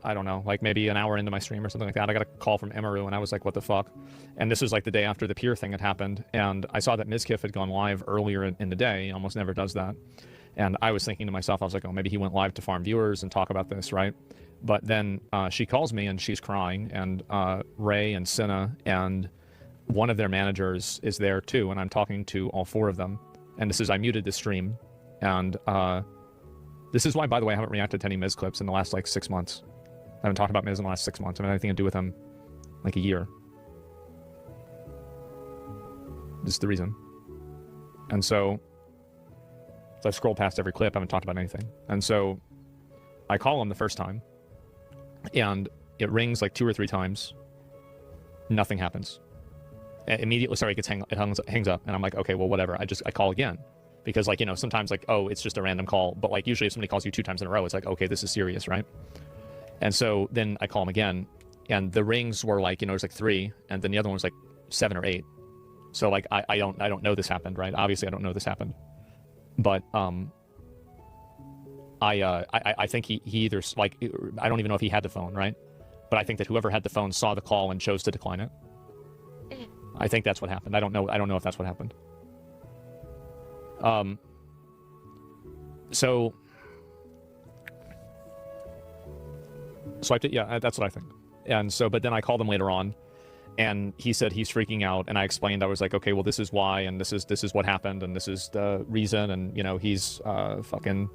I don't know, maybe an hour into my stream or something like that. I got a call from Emiru and I was like, what the fuck? And this was the day after the pier thing had happened. And I saw that Mizkif had gone live earlier in the day. He almost never does that. And I was thinking to myself, I was like, oh, maybe he went live to farm viewers and talk about this, right? But then she calls me and she's crying, and Ray and Cinna and one of their managers is there too. And I'm talking to all four of them. And I muted the stream. And this is why, by the way, I haven't reacted to any Miz clips in the last 6 months. I haven't talked about Miz in the last 6 months. I haven't anything to do with him a year. This is the reason. And so I've scrolled past every clip. I haven't talked about anything. And so I call him the first time, and it rings 2 or 3 times. Nothing happens. Immediately, sorry, it hangs up, and I'm like, okay, well, whatever. I call again. Because, sometimes, oh, it's just a random call. But, usually if somebody calls you 2 times in a row, it's okay, this is serious, right? And so then I call him again, and the rings were there's 3, and then the other one was 7 or 8. So I don't know this happened, right? Obviously I don't know this happened. But I think he either I don't even know if he had the phone, right? But I think that whoever had the phone saw the call and chose to decline it. I think that's what happened. I don't know if that's what happened. So I did, yeah, that's what I think. And so, but then I called him later on, and he said he's freaking out, and I explained, I was like, okay, well, this is why, and this is what happened, and this is the reason, and he's fucking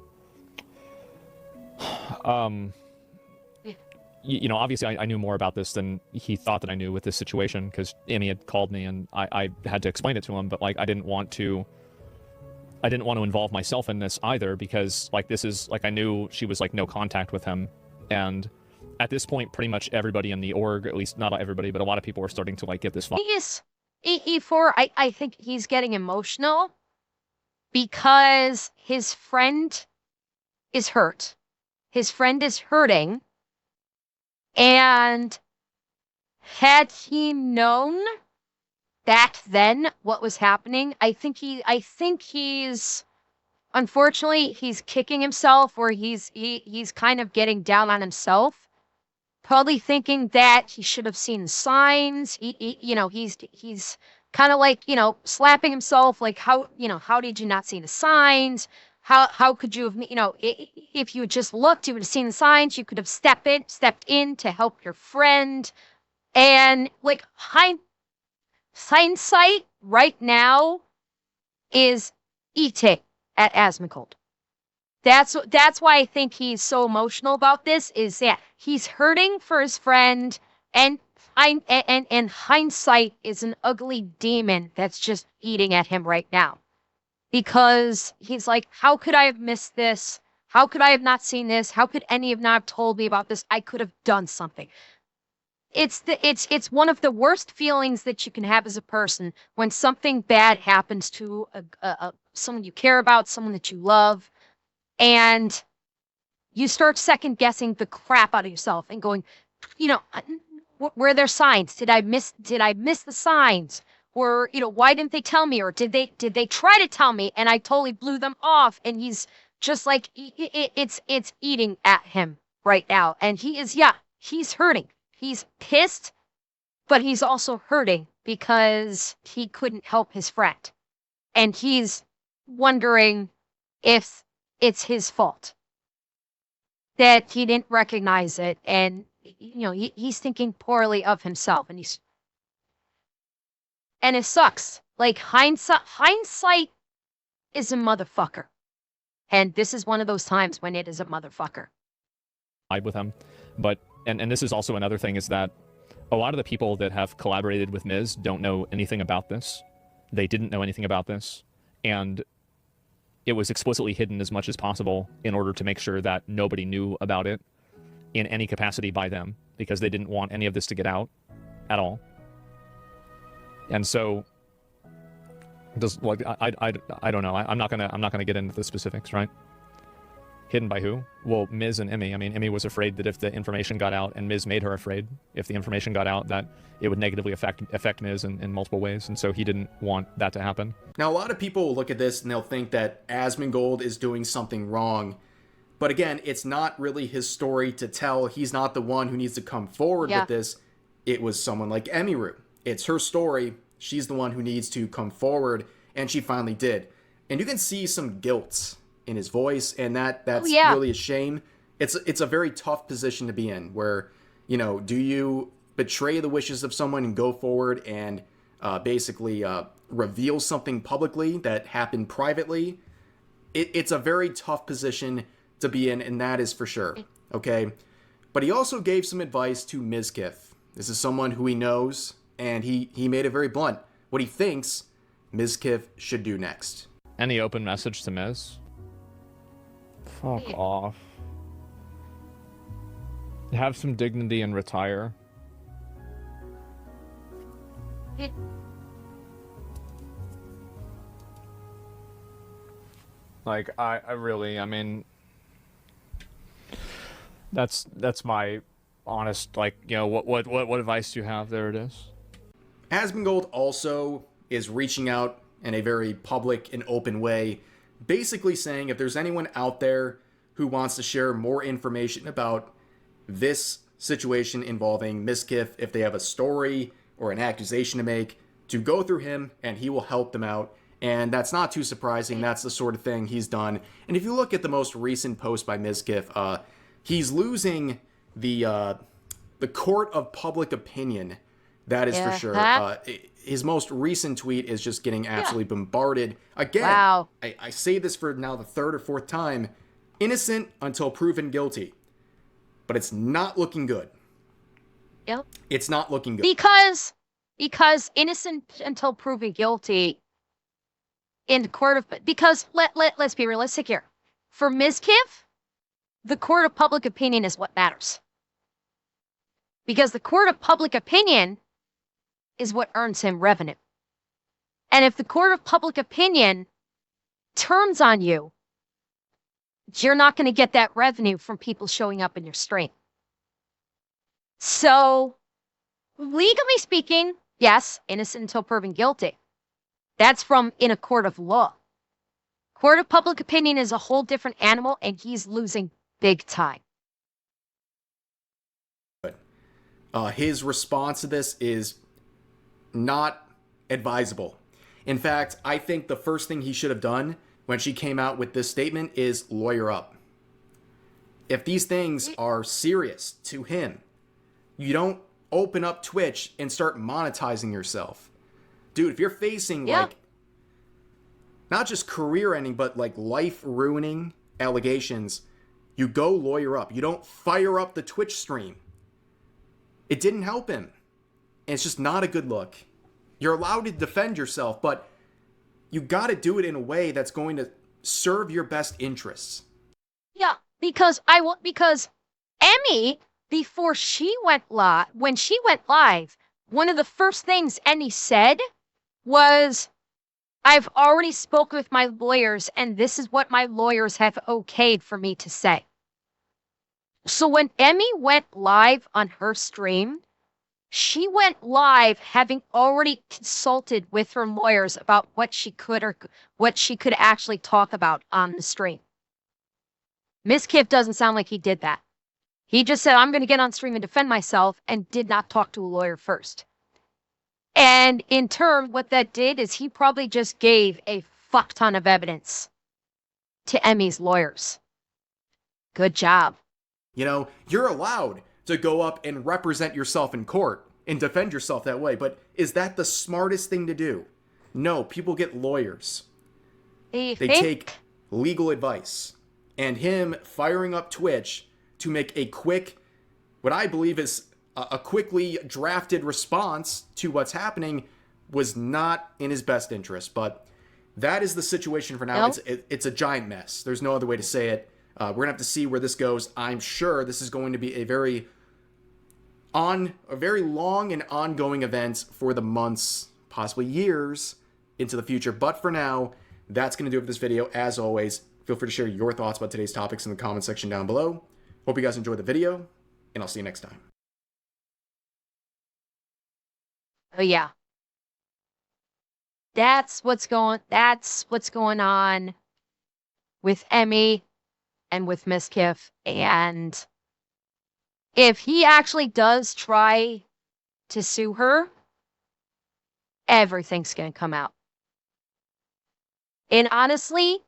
obviously I knew more about this than he thought that I knew with this situation, because Amy had called me and I had to explain it to him, but I didn't want to involve myself in this either, because this is I knew she was no contact with him, and at this point pretty much everybody in the org, at least not everybody, but a lot of people were starting to get this. E4, I think he's getting emotional because his friend is hurt. His friend is hurting. And had he known back then what was happening, I think he's unfortunately he's kicking himself, or he's kind of getting down on himself. Probably thinking that he should have seen signs. He's kind of like, slapping himself, like, how did you not see the signs? How could you have, if you had just looked, you would have seen the signs. You could have stepped in to help your friend. And like hindsight right now is eating at Asmongold. That's why I think he's so emotional about this, is that he's hurting for his friend, and hindsight is an ugly demon that's just eating at him right now. Because he's like, how could I have missed this? How could I have not seen this? How could any have not told me about this? I could have done something. It's one of the worst feelings that you can have as a person when something bad happens to someone you care about, someone that you love, and you start second guessing the crap out of yourself and going, were there signs? Did I miss the signs? Or, why didn't they tell me? Or did they try to tell me and I totally blew them off? And he's just like, it's eating at him right now. And he's hurting. He's pissed, but he's also hurting because he couldn't help his friend. And he's wondering if it's his fault that he didn't recognize it. And, he's thinking poorly of himself, and it sucks. Like, hindsight is a motherfucker. And this is one of those times when it is a motherfucker. With him. But, and this is also another thing, is that a lot of the people that have collaborated with Miz don't know anything about this. They didn't know anything about this. And it was explicitly hidden as much as possible in order to make sure that nobody knew about it in any capacity by them, because they didn't want any of this to get out at all. And so, I don't know. I'm not gonna get into the specifics, right? Hidden by who? Well, Miz and Emmy. I mean, Emmy was afraid that if the information got out, and Miz made her afraid, if the information got out, that it would negatively affect Miz in multiple ways, and so he didn't want that to happen. Now, a lot of people will look at this and they'll think that Asmongold is doing something wrong. But again, it's not really his story to tell. He's not the one who needs to come forward with this. It was someone like Emiru. It's her story. She's the one who needs to come forward, and she finally did. And you can see some guilt in his voice, and that's really a shame. It's a very tough position to be in, where, do you betray the wishes of someone and go forward and basically reveal something publicly that happened privately? It's a very tough position to be in, and that is for sure, okay? But he also gave some advice to Mizkif. This is someone who he knows, and he made it very blunt. What he thinks Mizkif should do next. Any open message to Miz? Fuck off. Have some dignity and retire. Like, I mean, that's my honest, like, what advice do you have? There it is. Asmongold also is reaching out in a very public and open way, basically saying if there's anyone out there who wants to share more information about this situation involving Mizkif, if they have a story or an accusation to make, to go through him and he will help them out. And that's not too surprising. That's the sort of thing he's done. And if you look at the most recent post by Mizkif, he's losing the court of public opinion. That is for sure. His most recent tweet is just getting absolutely bombarded. Again, wow. I say this for now the third or fourth time. Innocent until proven guilty. But it's not looking good. Yep. It's not looking good. Because innocent until proven guilty in court of... Because let's be realistic here. For Mizkif, the court of public opinion is what matters. Because the court of public opinion is what earns him revenue. And if the court of public opinion turns on you, you're not going to get that revenue from people showing up in your stream. So, legally speaking, yes, innocent until proven guilty. That's from in a court of law. Court of public opinion is a whole different animal, and he's losing big time. His response to this is not advisable. In fact, I think the first thing he should have done when she came out with this statement is lawyer up. If these things are serious to him, you don't open up Twitch and start monetizing yourself. Dude, if you're facing like not just career ending, but like life ruining allegations, you go lawyer up. You don't fire up the Twitch stream. It didn't help him. And it's just not a good look. You're allowed to defend yourself, but you got to do it in a way that's going to serve your best interests. Yeah, because Emmy, before she went live, when she went live, one of the first things Emmy said was, I've already spoken with my lawyers, and this is what my lawyers have okayed for me to say. So when Emmy went live on her stream, she went live having already consulted with her lawyers about what she could actually talk about on the stream. Miss Kiff doesn't sound like he did that. He just said, I'm going to get on stream and defend myself, and did not talk to a lawyer first. And in turn, what that did is he probably just gave a fuck ton of evidence to Emmy's lawyers. Good job. You know, you're allowed to go up and represent yourself in court and defend yourself that way, but is that the smartest thing to do? No, people get lawyers. They take legal advice. And him firing up Twitch to make a quick, what I believe is a quickly drafted response to what's happening, was not in his best interest. But that is the situation for now. Nope. It's a giant mess. There's no other way to say it. We're going to have to see where this goes. I'm sure this is going to be a very long and ongoing event for the months, possibly years into the future. But for now, that's going to do it for this video. As always, feel free to share your thoughts about today's topics in the comment section down below. Hope you guys enjoyed the video, and I'll see you next time. Oh yeah. That's what's going on with Emmy and with Miss Kiff. And if he actually does try to sue her, everything's going to come out. And honestly,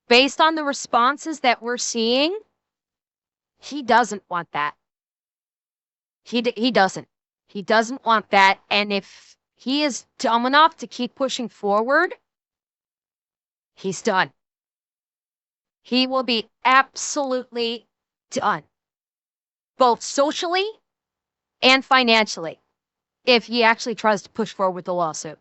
based on the responses that we're seeing, he doesn't want that. He doesn't. He doesn't want that. And if he is dumb enough to keep pushing forward, he's done. He will be absolutely done, both socially and financially, if he actually tries to push forward with the lawsuit.